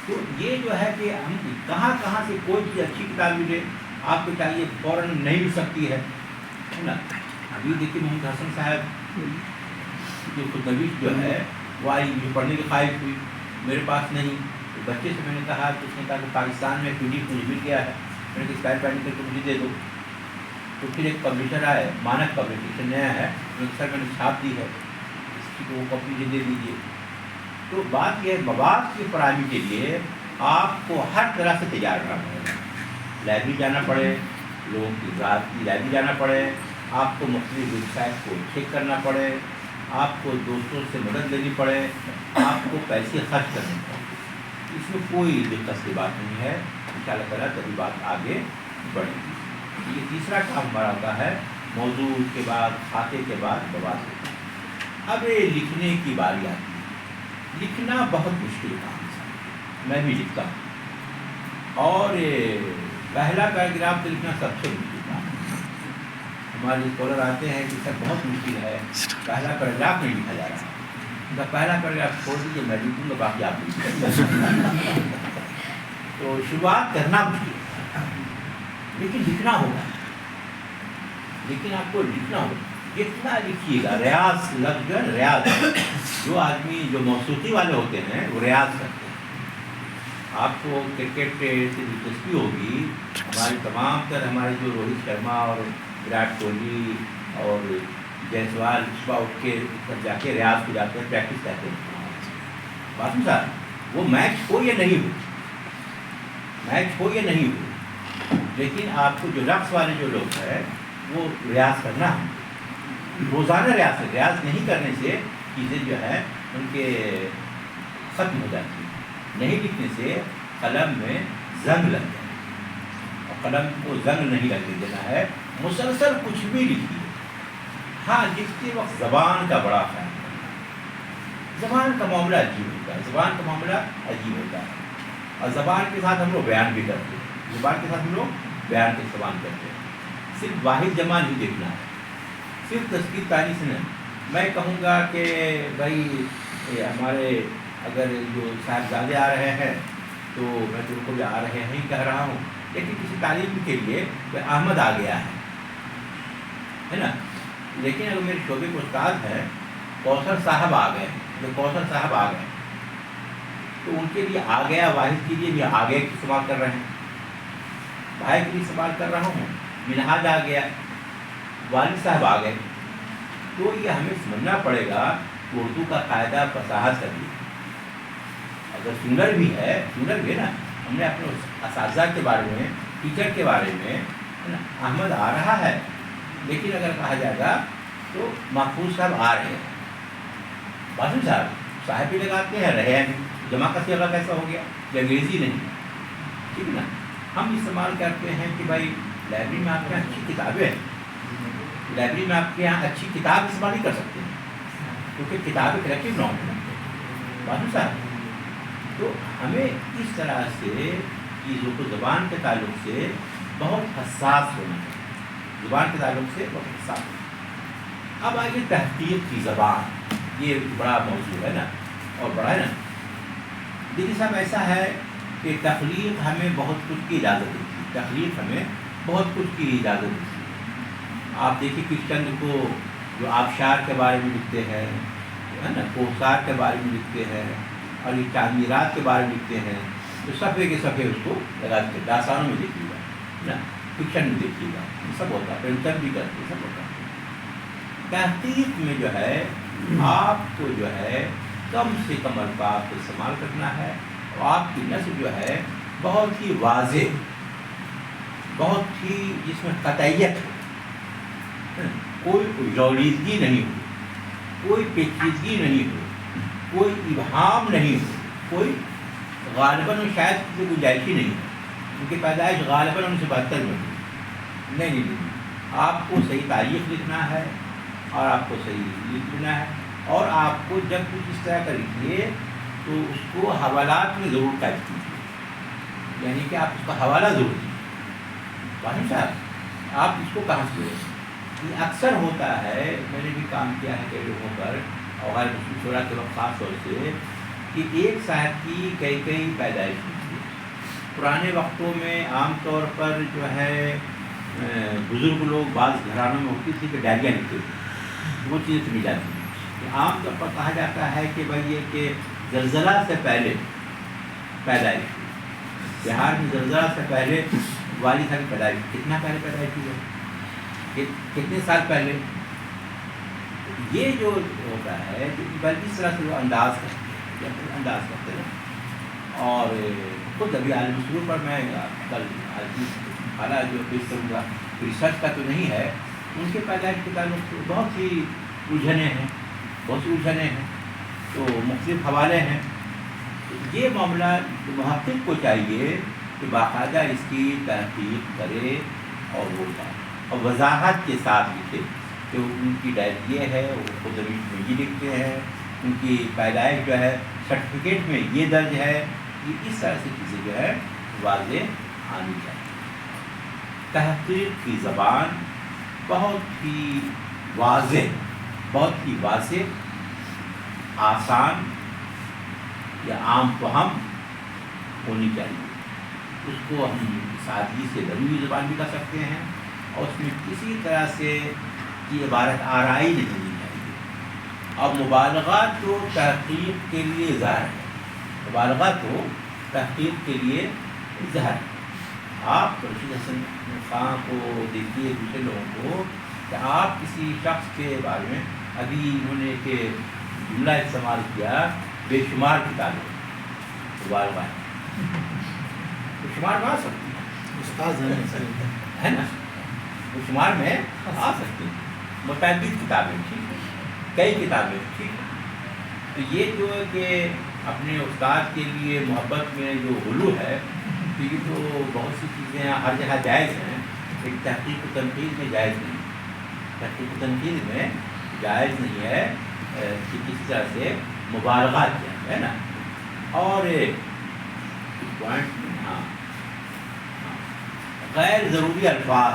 تو یہ جو ہے کہ ہم کہاں سے کوئی چیز اچھی کتاب ملے آپ کو چاہیے فوراً نہیں مل سکتی ہے نا. ابھی دیکھیے محمد حسن صاحب کی خودنویس جو ہے وہ آئی، مجھے پڑھنے کی خواہش ہوئی، میرے پاس نہیں. تو بچے سے میں نے کہا تو اس نے کہا کہ پاکستان میں PDF مجھے مل گیا ہے. میں نے کہا اسپائر پینڈنگ کر کے مجھے دے دو. تو پھر ایک پبلشر آئے، مانک پبلشر نیا ہے، سر میں نے چھاپ دی ہے، اس کی وہ کاپی مجھے دے دیجیے. تو بات یہ ہے، مواد کی فراہمی کے لیے آپ کو ہر طرح سے تیار کرنا پڑے گا. لائبریری جانا پڑے، لوگوں کی ذات کی لائبریری جانا پڑے، آپ کو مختلف ویب سائٹ کو چیک کرنا پڑے، آپ کو دوستوں سے مدد لینی پڑے، آپ کو پیسے خرچ کرنے پڑے. اس میں کوئی دلچسپ کی بات نہیں ہے. ان شاء اللہ تعالیٰ تبھی بات آگے بڑھے گی. یہ تیسرا کام ہمارا ہوتا ہے، موضوع کے بعد، خاکے کے بعد مواد. اب یہ لکھنے کی باری آتی ہے. لکھنا بہت مشکل کام ہے، میں بھی لکھتا ہوں، اور پہلا پیراگراف تو لکھنا سب سے مشکل کام ہے. ہمارے اسکالر آتے ہیں کہ سر بہت مشکل ہے، پہلا پیراگراف نہیں لکھا جا رہا ہے. پہلا پیراگراف چھوڑ دیجیے، میں لکھوں گا، باقی آپ لکھیں. تو شروعات کرنا مشکل ہے، لیکن لکھنا ہوگا. لیکن آپ کو لکھنا ہوگا، کتنا لکھیے گا. ریاض لفظ جو ہے ریاض، جو آدمی جو موسیقی والے ہوتے ہیں وہ ریاض کرتے ہیں. آپ کو کرکٹ سے دلچسپی ہوگی، ہماری تمام تر ہمارے جو روہت شرما اور وراٹ کوہلی اور جیسوال صبح اٹھ کے جا کے ریاض کو جاتے ہیں، پریکٹس کرتے ہیں. بات صاحب وہ میچ ہو یا نہیں ہو، میچ ہو یا نہیں ہو، لیکن آپ کو جو رقص والے جو لوگ ہیں وہ ریاض کرنا ہے. روزانہ ریاض نہیں کرنے سے چیزیں جو ہے ان کے ختم ہو جاتی ہیں. نہیں لکھنے سے قلم میں زنگ لگ جائے، اور قلم کو زنگ نہیں لگنے دینا ہے. مسلسل کچھ بھی لکھیے. ہاں لکھتے وقت زبان کا بڑا خیال رکھنا. زبان کا معاملہ عجیب ہوتا ہے، زبان کا معاملہ عجیب ہوتا ہے. اور زبان کے ساتھ ہم لوگ بیان بھی کرتے ہیں، زبان کے ساتھ ہم لوگ بیان کا استعمال کرتے ہیں. صرف واحد جمع نہیں دیکھنا ہے، صرف تذکیر تانیث نہیں. میں کہوں گا کہ بھائی ہمارے اگر جو صاحبزادے آ رہے ہیں تو میں تو ان کو بھی آ رہے ہیں ہی کہہ رہا ہوں، لیکن کسی تعلیم کے لیے احمد آ گیا ہے نا. لیکن اگر میرے شعبے کے استاد ہیں، کوثر صاحب آ گئے، جو کوثر صاحب آ گئے، تو ان کے لیے آ گیا واحد کے لیے بھی آ گئے استعمال کر رہے ہیں، بھائی کے لیے استعمال کر رہا ہوں. منہاج آ گیا، والد صاحب آ گئے. تو یہ ہمیں سمجھنا پڑے گا اردو کا قاعدہ فصاحت کر لیا. اگر سنر بھی ہے نا، ہم نے اپنے اساتذہ کے بارے میں، ٹیچر کے بارے میں، احمد آ رہا ہے، لیکن اگر کہا جائے گا تو محفوظ صاحب آ رہے ہیں. باسم صاحب بھی لگاتے ہیں، رہے ہیں. جمع کا صیغہ کیسا ہو گیا؟ انگریزی نہیں، ٹھیک ہے نا. ہم استعمال کرتے ہیں کہ بھائی لائبریری میں آپ کے یہاں اچھی کتابیں ہیں، لائبریری میں آپ کے یہاں اچھی کتاب استعمال نہیں کر سکتے ہیں، کیونکہ کتابیں کلیکٹیو نام ہے. باسم صاحب تو ہمیں اس طرح سے چیزوں کو زبان کے تعلق سے بہت حساس ہونا چاہیے، زبان کے تعلق سے بہت حساس ہونا. اب آئیے تحقیق کی زبان، یہ بڑا موضوع ہے نا، اور بڑا ہے نا. دیکھیے صاحب ایسا ہے کہ تخلیق ہمیں بہت کچھ کی اجازت دیتی ہے، تخلیق ہمیں بہت کچھ کی اجازت دیتی ہے. آپ دیکھیے کس چند کو جو آبشار کے بارے میں لکھتے ہیں، ہے نا، کوثار کے بارے میں لکھتے ہیں، اور یہ چاندنی رات کے بارے میں لکھتے ہیں تو صفحے کے صفحے اس کو لگا دیتے ہیں. داستانوں میں دیکھیے گا نا, فکشن میں دیکھیے گا, یہ سب ہوتا ہے. پرنٹر بھی کرتے سب ہوتا ہے. تحقیق میں جو ہے آپ کو جو ہے کم سے کم الفاظ کو استعمال کرنا ہے, اور آپ کی نثر جو ہے بہت ہی واضح, بہت ہی جس میں قطعیت ہو, کوئی جوڑیدگی نہیں ہو, کوئی پیچیدگی نہیں ہو, کوئی ابہام نہیں ہو, کوئی غالباً شاید کسی گنجائش ہی نہیں ہے. ان کی پیدائش غالباً 1972 میں ہوئی. نہیں, آپ کو صحیح تاریخ لکھنا ہے اور آپ کو صحیح لکھنا ہے, اور آپ کو جب کچھ اس طرح کا لکھیے تو اس کو حوالات میں ضرور ٹائپ کیجیے, یعنی کہ آپ اس کا حوالہ ضرور دیجیے. واحد صاحب آپ اس کو کہاں سے لیں؟ یہ اکثر ہوتا ہے, میں نے بھی کام کیا ہے کئی لوگوں پر, اور غیر مسلم شعراء کے وقت خاص طور سے, کہ ایک صاحب کی کئی پیدائش ہوتی ہے. پرانے وقتوں میں عام طور پر جو ہے بزرگ لوگ بعض گھرانوں میں ہوتی تھی کہ ڈائریاں لکھتے تھے, وہ چیزیں تو مل جاتی ہیں. عام طور پر کہا جاتا ہے کہ بھائی یہ کہ زلزلہ سے پہلے پیدائش, بہار میں زلزلہ سے پہلے والد صاحب کی پیدائش. کتنا پہلے پیدائش ہوئی ہے, کتنے سال پہلے. یہ جو ہوتا ہے بلکہ اس طرح سے وہ انداز کرتے ہیں. اور خود ابھی عالم مسلم پر میں کل حالات جو پیش کروں گا, ریسرچ کا تو نہیں ہے, ان کے پیدائش کے تعلق سے بہت سی الجھنیں ہیں, تو مختلف حوالے ہیں. یہ معاملہ محقق کو چاہیے کہ باقاعدہ اس کی تحقیق کرے اور وضاحت کے ساتھ لکھے کہ ان کی ڈائری یہ ہے, وہ خود میں یہ لکھتے ہیں, ان کی پیدائش جو ہے سرٹیفکیٹ میں یہ درج ہے. یہ اس طرح سے چیزیں جو ہے واضح آنی چاہیے. تحقیق کی زبان بہت ہی واضح, آسان یا عام فہم ہونی چاہیے. اس کو ہم سادگی سے بنی ہوئی زبان بھی کر سکتے ہیں, اور اس میں کسی طرح سے کی عبارت آرائی نہیں ہونی چاہیے. اور مبالغات تو تحقیق کے لیے اظہار ہے, مبالغات تو تحقیق کے لیے اظہار ہے. آپ رشید حسن خان کو دیکھیے, دوسرے لوگوں کو, کہ آپ کسی شخص کے بارے میں ابھی انہوں نے کہ جملہ استعمال کیا, بے شمار کتابیں مبالغات, بے شمار میں آ سکتی ہیں, ہے نا, بے شمار میں آ سکتی ہیں. متعدد کتابیں, ٹھیک ہے, کئی کتابیں, ٹھیک ہے. تو یہ جو ہے کہ اپنے استاد کے لیے محبت میں جو غلو ہے, تو یہ تو بہت سی چیزیں ہر جگہ جائز ہیں, لیکن تحقیق و تنقید میں جائز نہیں. تحقیق و تنقید میں جائز نہیں ہے کہ کسی طرح سے مبالغات کیا ہے نا. اور پوائنٹ غیر ضروری الفاظ,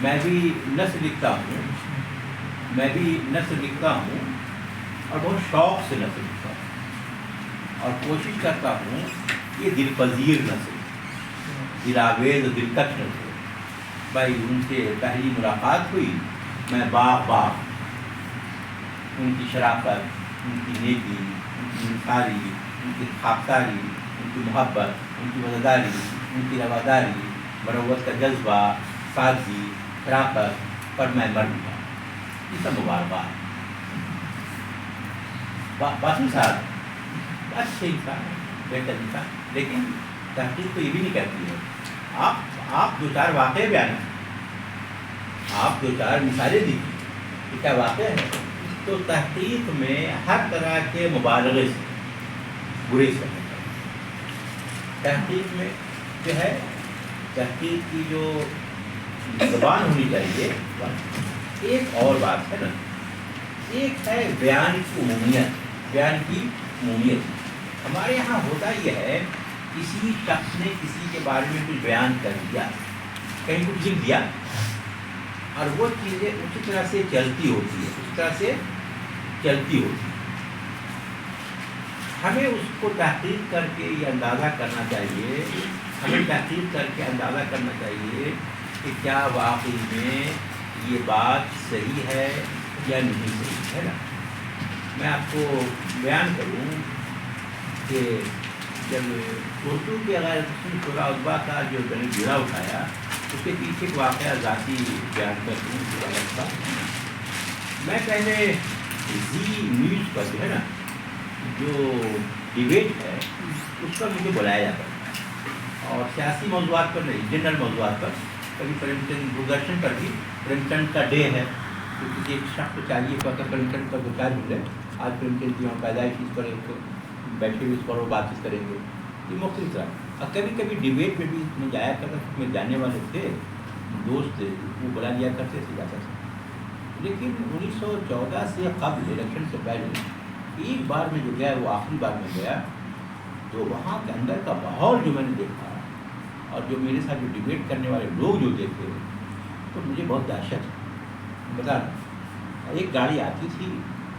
میں بھی نثر لکھتا ہوں, اور بہت شوق سے نثر لکھتا ہوں, اور کوشش کرتا ہوں یہ دل پذیر نثر, دلاویز و دلکش نثر. بھائی ان سے پہلی ملاقات ہوئی, میں باغ ان کی شرافت, ان کی نیکی, ان کی انصاری, ان کی خاکساری, ان کی محبت, ان کی وفاداری, ان کی رواداری, مروت کا جذبہ, سادگی, شرافت پر میں مر گیا. یہ سب مبارکباد. باقی صاحب اچھے انسان ہیں, بہتر انسان, لیکن تحقیق تو یہ بھی نہیں کہتی ہے. آپ دو چار واقعے بیان کریں, آپ دو چار مثالیں دیجیے کہ کیا واقع ہے. تو تحقیق میں ہر طرح کے مبالغے سے گریز کرنا چاہیے. تحقیق میں جو ہے, تحقیق کی جو زبان ہونی چاہیے. ایک اور بات ہے نا, ایک ہے بیان کی عمومیت. ہمارے یہاں ہوتا یہ ہے, کسی شخص نے کسی کے بارے میں کچھ بیان کر دیا, کہیں کچھ لکھ دیا, اور وہ چیزیں اسی طرح سے چلتی ہوتی ہے. ہمیں اس کو تحقیق کر کے یہ اندازہ کرنا چاہیے, کہ کیا واقعی میں یہ بات صحیح ہے یا نہیں صحیح ہے نا. میں آپ کو بیان کروں کہ جب اردو کے اگر شورا ادبا کا جو میں نے جڑا اٹھایا اس کے پیچھے ایک واقعہ ذاتی بیان کرتی ہوں. میں پہلے زی نیوز پر جو ہے نا جو ڈبیٹ ہے اس پر مجھے بلایا جاتا تھا اور سیاسی موضوعات پر نہیں جنرل موضوعات پر. کبھی پریم چند دوردرشن پر بھی پریم چند کا ڈے ہے تو کسی ایک شخص کو چاہیے کہ پریم چند کا دوچار ملے. آج پریم چند کی وہاں پیدائش اس پر ایک بیٹھے ہوئے اس پر وہ بات چیت کریں گے. یہ مختلف طرح اور کبھی کبھی ڈبیٹ میں بھی میں جایا کرتا تھا. میں جانے والے تھے دوست تھے وہ بلا لیا کرتے تھے جاتا تھا. لیکن 1914 سے قبل الیکشن سے پہلے ایک بار میں جو گیا وہ آخری بار میں گیا تو وہاں کے اندر کا ماحول جو میں نے دیکھا اور جو میرے ساتھ جو ڈبیٹ کرنے والے لوگ جو دیکھے تو مجھے بہت دہشت بتا رہا. ایک گاڑی آتی تھی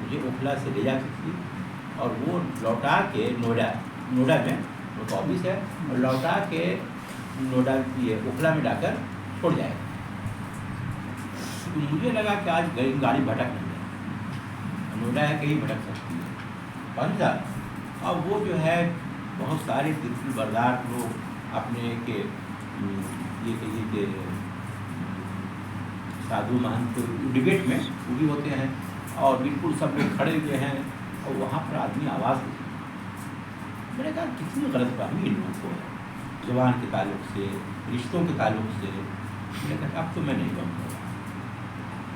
مجھے اوکھلا سے لے جاتی تھی اور وہ لوٹا کے نوڈا میں وہ آفس ہے اور لوٹا کے نوڈا کی اوکھلا میں لا کر چھوڑ جائے گا. تو مجھے لگا کہ آج گاڑی بھٹک نہیں ہے نوڈا ہے کہیں بھٹک سکتی ہے پنجا. اور وہ جو ہے بہت سارے دل بردار لوگ اپنے کہ یہ کہیے کہ سادھو مہنت ڈبیٹ میں وہ بھی ہوتے ہیں اور بالکل سب لوگ کھڑے ہوئے ہیں اور وہاں پر آدمی آواز دیتے. میں نے کہا کتنی غلط فہمی ان لوگوں کو ہے زبان کے تعلق سے رشتوں کے تعلق سے. میں نے کہا اب تو میں نہیں کہوں گا.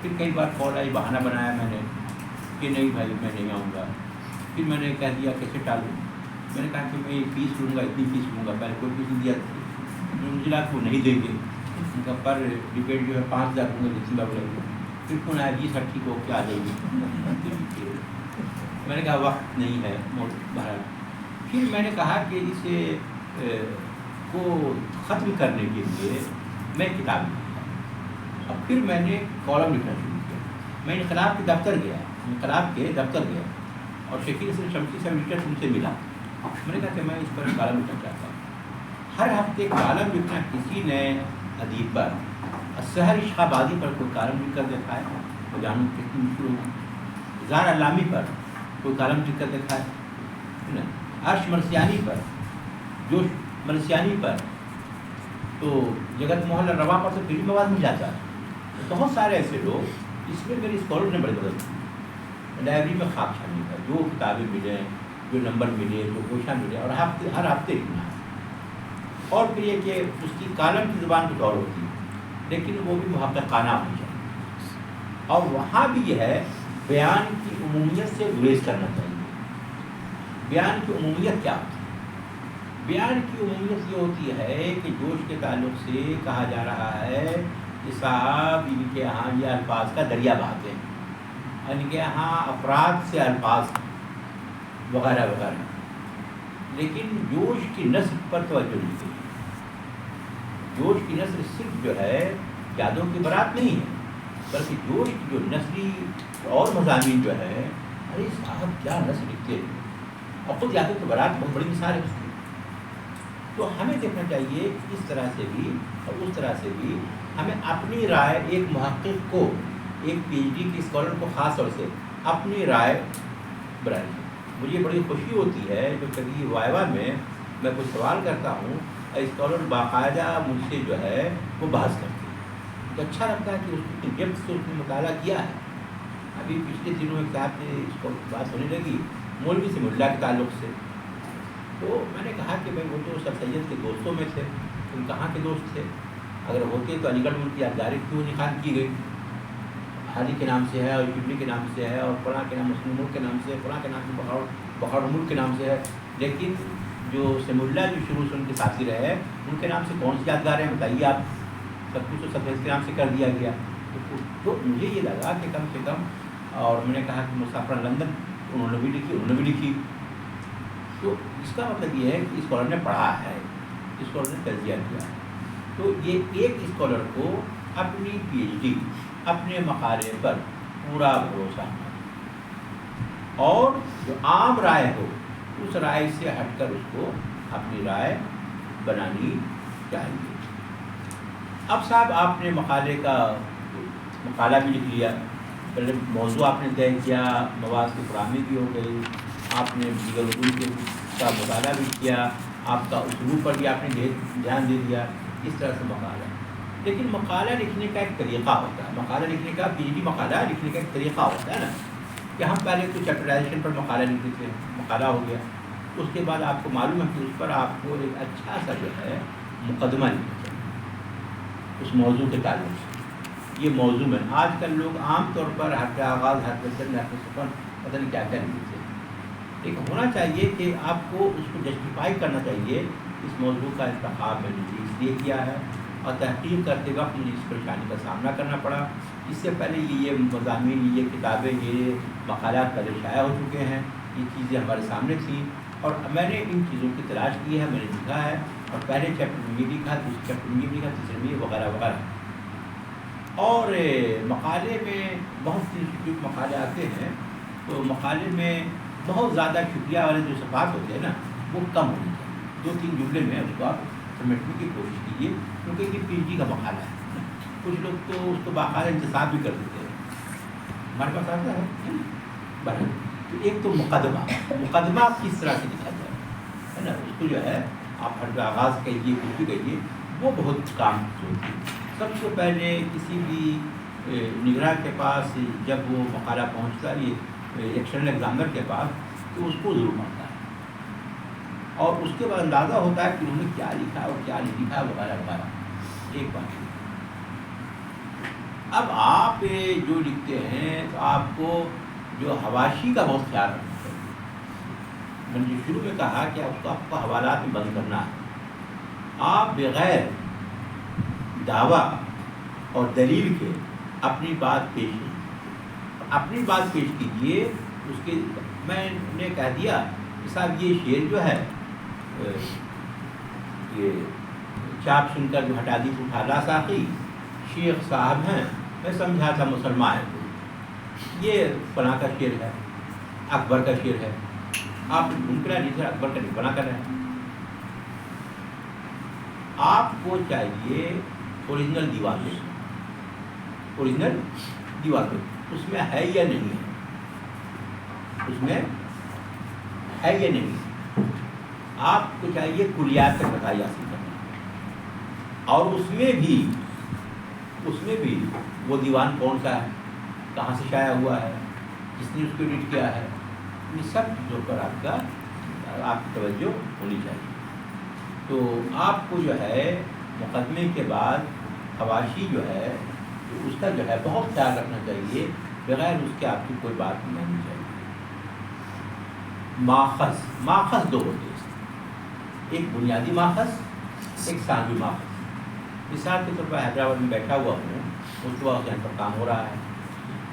پھر کئی بار کال آئی بہانہ بنایا میں نے کہ نہیں بھائی میں نہیں آؤں گا. پھر میں نے کہہ دیا کیسے ٹالوں. میں نے کہا کہ میں یہ فیس لوں گا اتنی فیس لوں گا. پہلے کوئی فیس نہیں دیا تھا مجھے لگا کہ وہ نہیں دیں گے. ان کا پر ڈبیٹ جو ہے 5,000 دوں گا جتنا بولے گا. پھر کون آیا جی سر ٹھیک ہو کیا آ جائے گی. میں نے کہا وقت نہیں ہے بہرحال. پھر میں نے کہا کہ اسے کو ختم کرنے کے لیے میں کتاب لکھوں. اب پھر میں نے کالم لکھنا شروع کیا. میں انقلاب کے دفتر گیا اور شکیل حسن شمسی سے ایڈیٹر ان سے ملا. میں نے کہا کہ میں اس پر کالم لکھنا چاہتا ہوں. ہر ہفتے کالم لکھنا کسی نئے ادیب پر السحر عشق آبادی پر کوئی کالم لکھ کر دیکھا ہے تو جانوں کتنی مشکل ہوگی. زار علامی پر کوئی کالم لکھ کر دیکھا ہے عرش مرثیانی پر جوش مرثیانی پر تو جگت موہن روا پر تو فری مواد مل جاتا ہے. بہت سارے ایسے لوگ اس میں میری اسکالر نے بڑے بدل دی. لائبریری میں خواب شامل ہے جو کتابیں ملیں جو نمبر ملے جو گوشہ ملے اور ہر ہفتے لکھنا ہے. اور پھر یہ کہ اس کی کالم کی زبان کچھ اور ہوتی ہے لیکن وہ بھی محققانہ ہونی چاہیے. اور وہاں بھی یہ ہے بیان کی عمومیت سے گریز کرنا چاہیے. بیان کی عمومیت کیا ہوتی ہے؟ بیان کی عمومیت یہ ہوتی ہے کہ جوش کے تعلق سے کہا جا رہا ہے کہ صاحب ان کے یہاں یہ الفاظ کا دریا بہاتے ہیں ان کے یہاں افراد سے الفاظ وغیرہ وغیرہ. لیکن جوش کی نثر پر توجہ نہیں دی. جوش کی نثر صرف جو ہے یادوں کی برات نہیں ہے بلکہ جوش کی جو نثری اور مضامین جو ہے ارے صاحب کیا نثر لکھتے ہیں اور خود یادوں کی برات بہت بڑی مثال ہے اس کی. تو ہمیں دیکھنا چاہیے کہ اس طرح سے بھی اور اس طرح سے بھی ہمیں اپنی رائے ایک محقق کو ایک پی ایچ ڈی کے اسکالر کو خاص طور سے اپنی رائے بنانی. مجھے بڑی خوشی ہوتی ہے کہ کبھی وائوا میں کوئی سوال کرتا ہوں اور اسکالر باقاعدہ مجھ سے جو ہے وہ بحث کرتے ہیں تو اچھا لگتا ہے کہ اس کی ڈیپتھ سے اس نے مطالعہ کیا ہے. ابھی پچھلے دنوں ایک صاحب سے اس کو بات ہونے لگی مولوی سے ملا کے تعلق سے. تو میں نے کہا کہ بھائی وہ تو سر سید کے دوستوں میں تھے. تم کہاں کے دوست تھے؟ اگر ہوتے تو علی گڑھ میں ان کی یادگاری کیوں نکال کی گئی؟ حاجی کے نام سے ہے اور شبلی کے نام سے ہے اور فلاں کے نام مسلم ملک کے نام سے ہے فلاں کے نام سے بخار ملک کے نام سے ہے. لیکن جو سیم اللہ جو شروع سے ان کے ساتھی رہے ان کے نام سے کون سی یادگار ہیں بتائیے آپ. سب کچھ تو سفید کے نام سے کر دیا گیا. تو مجھے یہ لگا کہ کم سے کم اور میں نے کہا کہ مسافر لندن انہوں نے بھی لکھی. تو اس کا مطلب یہ ہے کہ اسکالر نے پڑھا ہے اسکالر نے تجزیہ کیا ہے. تو یہ ایک اسکالر کو اپنی پی ایچ ڈی اپنے مقالے پر پورا بھروسہ اور جو عام رائے ہو اس رائے سے ہٹ کر اس کو اپنی رائے بنانی چاہیے. اب صاحب آپ نے مقالہ بھی لکھ لیا پہلے موضوع آپ نے طے کیا مواد کی فراہمی بھی ہو گئی آپ نے دیگر علوم کے کا مطالعہ بھی کیا، آپ کا اسلوب پر بھی آپ نے دھیان دے دیا، اس طرح سے مقالہ۔ لیکن مقالہ لکھنے کا ایک طریقہ ہوتا ہے، مقالہ لکھنے کا PhD مقالہ لکھنے کا ایک طریقہ ہوتا ہے نا، کہ ہم پہلے تو چیپٹرائزیشن پر مقالہ لکھ دیتے ہیں، مقالہ ہو گیا، اس کے بعد آپ کو معلوم ہے کہ اس پر آپ کو ایک اچھا سا جو ہے مقدمہ لکھنا چاہیے اس موضوع کے تعلق سے۔ یہ موضوع میں آج کل لوگ عام طور پر حرف آغاز، حرف وصل، حرف سفر، پتہ نہیں کیا کیا لکھتے ہیں، لیکن ہونا چاہیے کہ آپ کو اس کو جسٹیفائی کرنا چاہیے۔ اس موضوع کا انتخاب میں نے اس لیے کیا ہے، اور تحقیق کرتے وقت مجھے اس پریشانی کا سامنا کرنا پڑا۔ اس سے پہلے یہ مضامین، یہ کتابیں، یہ مقالات پہلے شائع ہو چکے ہیں، یہ چیزیں ہمارے سامنے تھیں، اور میں نے ان چیزوں کی تلاش کی ہے، میں نے لکھا ہے، اور پہلے چیپٹر میں یہ لکھا، دوسرے چیپٹر میں یہ لکھا، تیسرے میں یہ وغیرہ وغیرہ۔ اور مقالے میں بہت سی مقالے آتے ہیں، تو مقالے میں بہت زیادہ شکریہ والے جو صفحات ہوتے ہیں نا، وہ کم ہونے چاہیے، 2-3 جملے میں اس کو آپ سمیٹنے کی کوشش کیجیے، کیونکہ یہ PhD کا مقالہ ہے۔ کچھ لوگ تو اس کو باقاعدہ انتصاب بھی کر دیتے ہیں، ہمارے پاس آتا ہے بہت۔ تو ایک تو مقدمہ کس طرح سے لکھا جائے، ہے نا، اس کو جو ہے آپ حرف آغاز کہیے، کچھ بھی کہیے، وہ بہت کام کی ہوتی ہے۔ سب سے پہلے کسی بھی نگراں کے پاس جب وہ مقالہ پہنچتا ہے، یہ ایکسٹرنل ایگزامنر کے پاس، تو اس کو ضرور پڑھتا ہے، اور اس کے بعد اندازہ ہوتا ہے کہ انہوں نے کیا لکھا اور کیا نہیں لکھا، وغیرہ وغیرہ۔ ایک بات اب آپ جو لکھتے ہیں تو آپ کو جو حواشی کا بہت خیال رکھنا چاہیے۔ میں نے شروع میں کہا کہ آپ کو حوالات میں بند کرنا ہے، آپ بغیر دعویٰ اور دلیل کے اپنی بات پیش نہیں، اپنی بات پیش کیجیے۔ اس کے میں نے کہہ دیا کہ صاحب یہ شعر جو ہے، یہ چاپ سن کر جو ہٹا دی تو اٹھا لا ساقی، شیخ صاحب ہیں، میں سمجھا تھا مسلمان ہے، یہ فلاں کا شعر ہے، اکبر کا شعر ہے، آپ ڈھونڈ کر نہیں، اکبر کا نہیں بنا کر رہے ہیں۔ آپ کو چاہیے اوریجنل دیوان لے، اوریجنل دیوان لے، اس میں ہے یا نہیں ہے، اس میں ہے یا نہیں، آپ کو چاہیے کلیات تک بتائی حاصل کرنا، اور اس میں بھی وہ دیوان کون سا ہے، کہاں سے شائع ہوا ہے، جس نے اس کو ایڈٹ کیا ہے، یہ سب چیزوں پر آپ کی توجہ ہونی چاہیے۔ تو آپ کو جو ہے مقدمے کے بعد حواشی جو ہے تو اس کا جو ہے بہت خیال رکھنا چاہیے، بغیر اس کے آپ کی کوئی بات نہیں ہونی چاہیے۔ ماخذ دو ہوتے ہیں، ایک بنیادی ماخذ، ایک ثانوی ماخذ۔ مثال کے طور پر حیدرآباد میں بیٹھا ہوا ہوں، مصطفیٰ حسین پر کام ہو رہا ہے،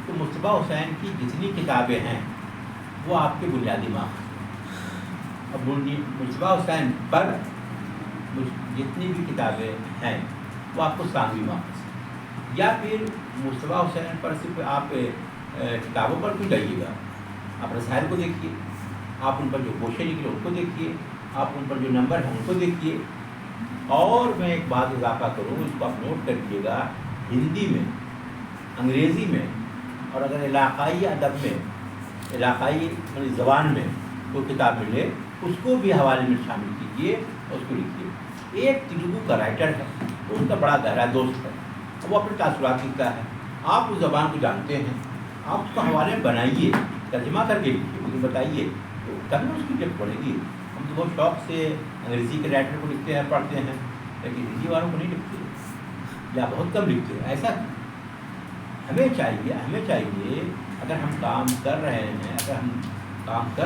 تو مصطفیٰ حسین کی جتنی کتابیں ہیں وہ آپ کے بنیادی ماخذ ہیں، اب مصطفیٰ حسین پر جتنی بھی کتابیں ہیں وہ آپ کو ثانوی ماخذ ہیں۔ یا پھر مصطفیٰ حسین پر صرف آپ کتابوں پر کیوں جائیے گا، آپ رسائل کو دیکھیے، آپ ان پر جو گوشے نکلے ان کو دیکھیے، آپ ان پر جو نمبر ہیں ان کو دیکھیے۔ اور میں ایک بات اضافہ کروں، اس کو آپ نوٹ کر لیجیے گا، ہندی میں، انگریزی میں، اور اگر علاقائی ادب میں، علاقائی زبان میں کوئی کتاب ملے اس کو بھی حوالے میں شامل کیجیے اور اس کو لکھیے۔ ایک تیلگو کا رائٹر ہے، اس کا بڑا گہرا دوست ہے، وہ اپنے تاثرات لکھتا ہے، آپ اس زبان کو جانتے ہیں، آپ اس کو حوالے میں بنائیے، ترجمہ کر کے لکھیے، مجھے بتائیے، تو تب اس کی جب پڑے گی۔ ہم تو بہت شوق سے انگریزی کے رائٹر کو لکھتے ہیں، پڑھتے ہیں، لیکن ہندی والوں کو نہیں لکھتے یا بہت کم لکھتے ہیں۔ ایسا ہمیں چاہیے اگر ہم کام کر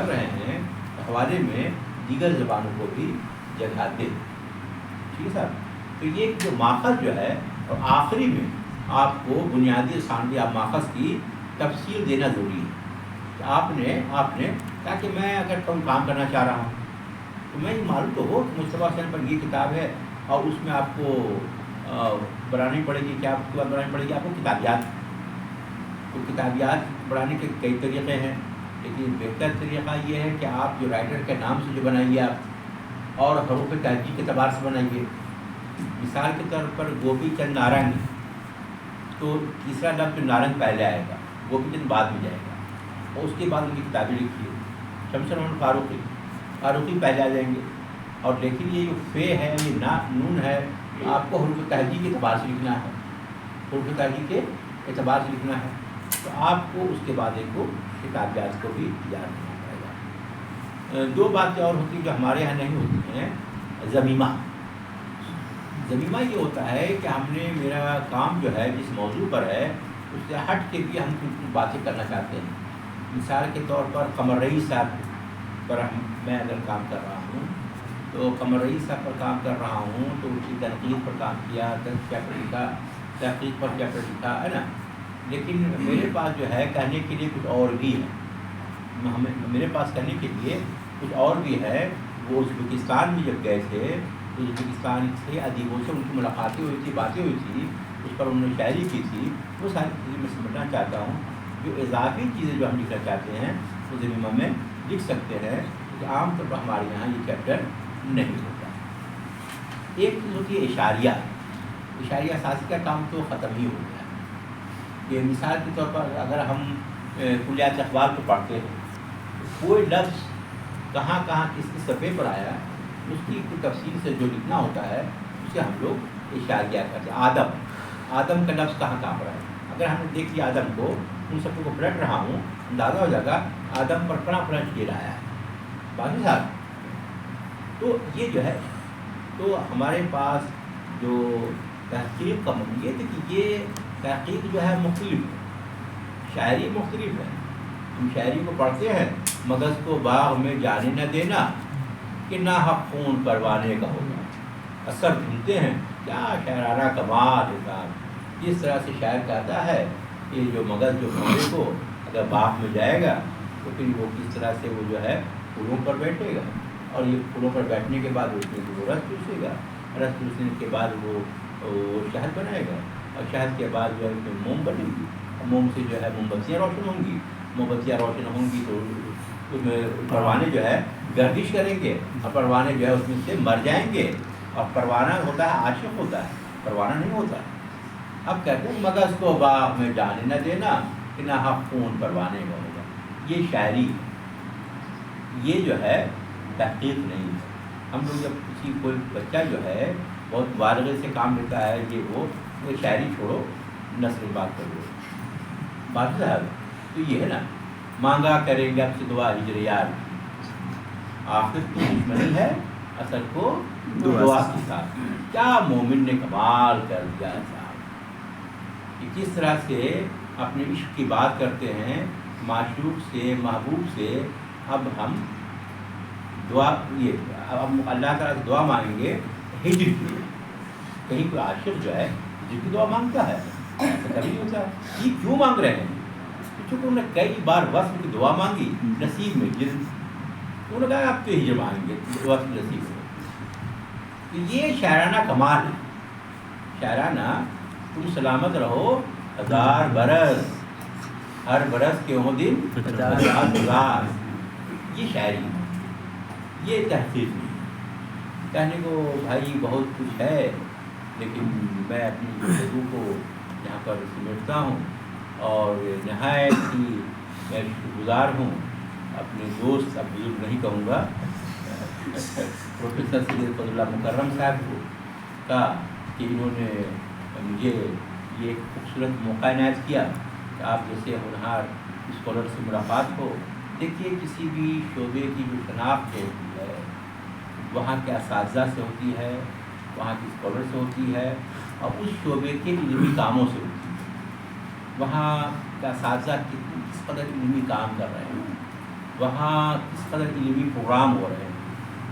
رہے ہیں تو حوالے میں دیگر زبانوں کو بھی جگہ دیں، ٹھیک ہے صاحب۔ تو یہ جو ماخذ جو ہے، اور آخری میں آپ کو بنیادی ثانوی ماخذ کی تفصیل دینا ضروری ہے کہ آپ نے تاکہ میں اگر کم کام کرنا چاہ رہا ہوں تو میں یہ معلوم تو ہو کہ مصطفیٰ حسین پر یہ کتاب ہے، اور اس میں آپ کو بنانی پڑے گی، کیا اس کے بعد بنانی پڑے گی آپ کو کتابیات۔ تو کتابیات بنانے کے کئی طریقے ہیں، لیکن بہتر طریقہ یہ ہے کہ آپ جو رائٹر کے نام سے جو بنائیے آپ، اور حروف تہذیب کے اعتبار سے بنائیے۔ مثال کے طور پر گوپی چند نارنگ، تو تیسرا لفظ نارنگ پہلے آئے گا، گوپی چند بعد میں جائے گا، اور اس کے بعد ان کی کتابیں لکھیے، شمس العلوم فاروقی، فاروقی پہلے آ جائیں گے. اور لیکن یہ جو فے ہے، یہ نون ہے، آپ کو حروف تہجی کے اعتبار سے لکھنا ہے، حروف تہجی کے اعتبار سے لکھنا ہے. تو آپ کو اس کے بعد ایک کو کتابیات کو بھی یاد کرنا پڑے گا. دو باتیں اور ہوتی ہیں جو ہمارے یہاں نہیں ہوتی ہیں. ضمیمہ، ضمیمہ یہ ہوتا ہے کہ ہم نے، میرا کام جو ہے جس موضوع پر ہے اس سے ہٹ کے بھی ہم کچھ باتیں کرنا چاہتے ہیں. مثال کے طور پر قمر رئیس صاحب پر میں اگر کام کر رہا ہوں تو قمر رئیس صاحب پر کام کر رہا ہوں تو اس کی تنقید پر کام کیا، چیپٹر لکھا، تحقیق پر چیپٹر لکھا ہے نا. لیکن میرے پاس جو ہے کہنے کے لیے کچھ اور بھی ہے، میرے پاس کہنے کے لیے کچھ اور بھی ہے. وہ ازبکستان میں جب گئے تھے تو ازبکستان سے ادیبوں سے ان کی ملاقاتیں ہوئی تھی، باتیں ہوئی تھی، اس پر انہوں نے شاعری کی تھی. وہ ساری چیزیں میں سمجھنا چاہتا ہوں. جو اضافی چیزیں جو ہم لکھنا چاہتے ہیں وہ ضمیمہ میں لکھ سکتے ہیں، کیونکہ عام طور پر ہمارے یہاں یہ چیپٹر نہیں ہوتا. ایک چیز ہوتی ہے اشاریہ. اشاریہ سازی کا کام تو ختم ہی ہو گیا. یہ مثال کے طور پر اگر ہم کلیات اخبار کو پڑھتے ہیں تو کوئی لفظ کہاں کہاں کس کس صفحے پر آیا، اس کی تفصیل سے جو لکھنا ہوتا ہے اسے ہم لوگ اشاریہ کرتے ہیں. آدم کا لفظ کہاں کہاں پر آیا، اگر ہم نے دیکھ لیا آدم کو، ان سب کو پلٹ رہا ہوں، اندازہ ہو جائے گا آدم پر کہاں شیر آیا ہے. باقی صاحب تو یہ جو ہے، تو ہمارے پاس جو تحقیق کا یہ تھی کہ یہ تحقیق جو ہے مختلف ہے، شاعری مختلف ہے. ہم شاعری کو پڑھتے ہیں، مغز کو باغ میں جانے نہ دینا کہ نہ حق خون پروانے کا ہوگا. اثر ڈھونڈتے ہیں، کیا شاعرانہ کمال ہے صاحب. جس طرح سے شاعر کہتا ہے کہ جو مغز جو گھوڑے کو اگر باغ میں جائے گا تو پھر وہ کس طرح سے وہ جو ہے پھولوں پر بیٹھے گا، اور یہ پھولوں پر بیٹھنے کے بعد اس میں وہ رس چوسے گا، رس چوسنے کے بعد وہ شہد بنائے گا، اور شہد کے بعد جو ہے اس میں موم بنے گی، اور موم سے جو ہے موم بتیاں روشن ہوں گی. موم بتیاں روشن ہوں گی تو اس میں پروانے جو ہے گردش کریں گے، اور پروانے جو ہے اس میں سے مر جائیں گے. اور پروانہ ہوتا ہے عاشق ہوتا ہے، پروانہ نہیں ہوتا. اب کہتے ہیں مغز کو باغ میں جانے نہ دینا کہ نہ حق خون پروانے کا ہوگا. یہ شاعری، یہ جو ہے تحقیق نہیں ہے. ہم لوگ جب کسی کوئی بچہ جو ہے بہت مبالغے سے کام لیتا ہے، وہ شاعری چھوڑو، نثر بات کرو. بات صاحب تو یہ ہے نا، مانگا کریں گے اب سے دعا ہجر یار، آخر تو دشمنی ہے اصل کو دعا کے ساتھ. کیا مومن نے کمال کر دیا صاحب کہ کس طرح سے اپنے عشق کی بات کرتے ہیں، معشوق سے، محبوب سے. اب ہم دعا، اب ہم اللہ تعالیٰ سے دعا مانگیں گے ہجر کی. کہیں کوئی عاشق جو ہے ہجر کی دعا مانگتا ہے؟ ایسا کبھی نہیں ہوتا. یہ کیوں مانگ رہے ہیں؟ چونکہ انہوں نے کئی بار وصل کی دعا مانگی، نصیب میں جلد انہوں نے کہا آپ تو ہجر مانگیں گے، وصل نصیب میں. تو یہ شاعرانہ کمال ہے. شاعرانہ تم سلامت رہو 1000 برس، ہر برس کے ہوں دن 1000. یہ شاعری، یہ تحقیق نہیں. کہنے کو بھائی بہت کچھ ہے، لیکن میں اپنی گفتگو کو یہاں پر سمیٹتا ہوں. اور نہایت ہی میں شکر گزار ہوں اپنے دوست، اب بزرگ نہیں کہوں گا، پروفیسر سید فضل اللہ مکرم صاحب کو کا، کہ انہوں نے مجھے یہ ایک خوبصورت موقع عنایت کیا کہ آپ جیسے ہونہار اسکالر سے ملاقات ہو. دیکھیے کسی بھی شعبے کی جو شناخت ہوتی ہے وہاں کے اساتذہ سے ہوتی ہے، وہاں کی اسکالر سے ہوتی ہے، اور اس شعبے کے علمی کاموں سے ہوتی ہے. وہاں کا اساتذہ کس قدر علمی کام کر رہے ہیں، وہاں کس قدر علمی پروگرام ہو رہے ہیں،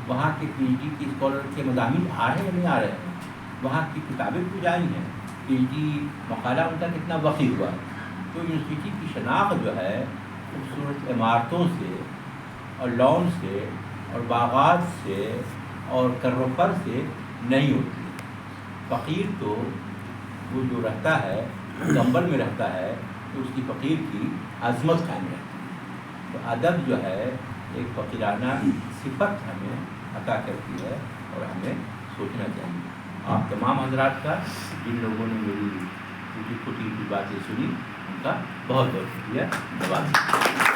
وہاں کے پی ایچ ڈی کی اسکالر کے مضامین آ رہے ہیں یا نہیں آ رہے ہیں، وہاں کی کتابیں کیوں جاری ہیں، پی ایچ ڈی مقالہ ان کا کتنا وقی ہوا. تو یونیورسٹی کی شناخت جو ہے خوبصورت عمارتوں سے اور لان سے اور باغات سے اور کروپر سے نہیں ہوتی. فقیر تو وہ جو رہتا ہے کمبل میں رہتا ہے تو اس کی فقیر کی عظمت قائم رہتی ہے. تو ادب جو ہے ایک فقیرانہ صفت ہمیں عطا کرتی ہے، اور ہمیں سوچنا چاہیے. آپ تمام حضرات کا، جن لوگوں نے میری چھوٹی چھوٹی باتیں سنی، ان کا بہت بہت شکریہ.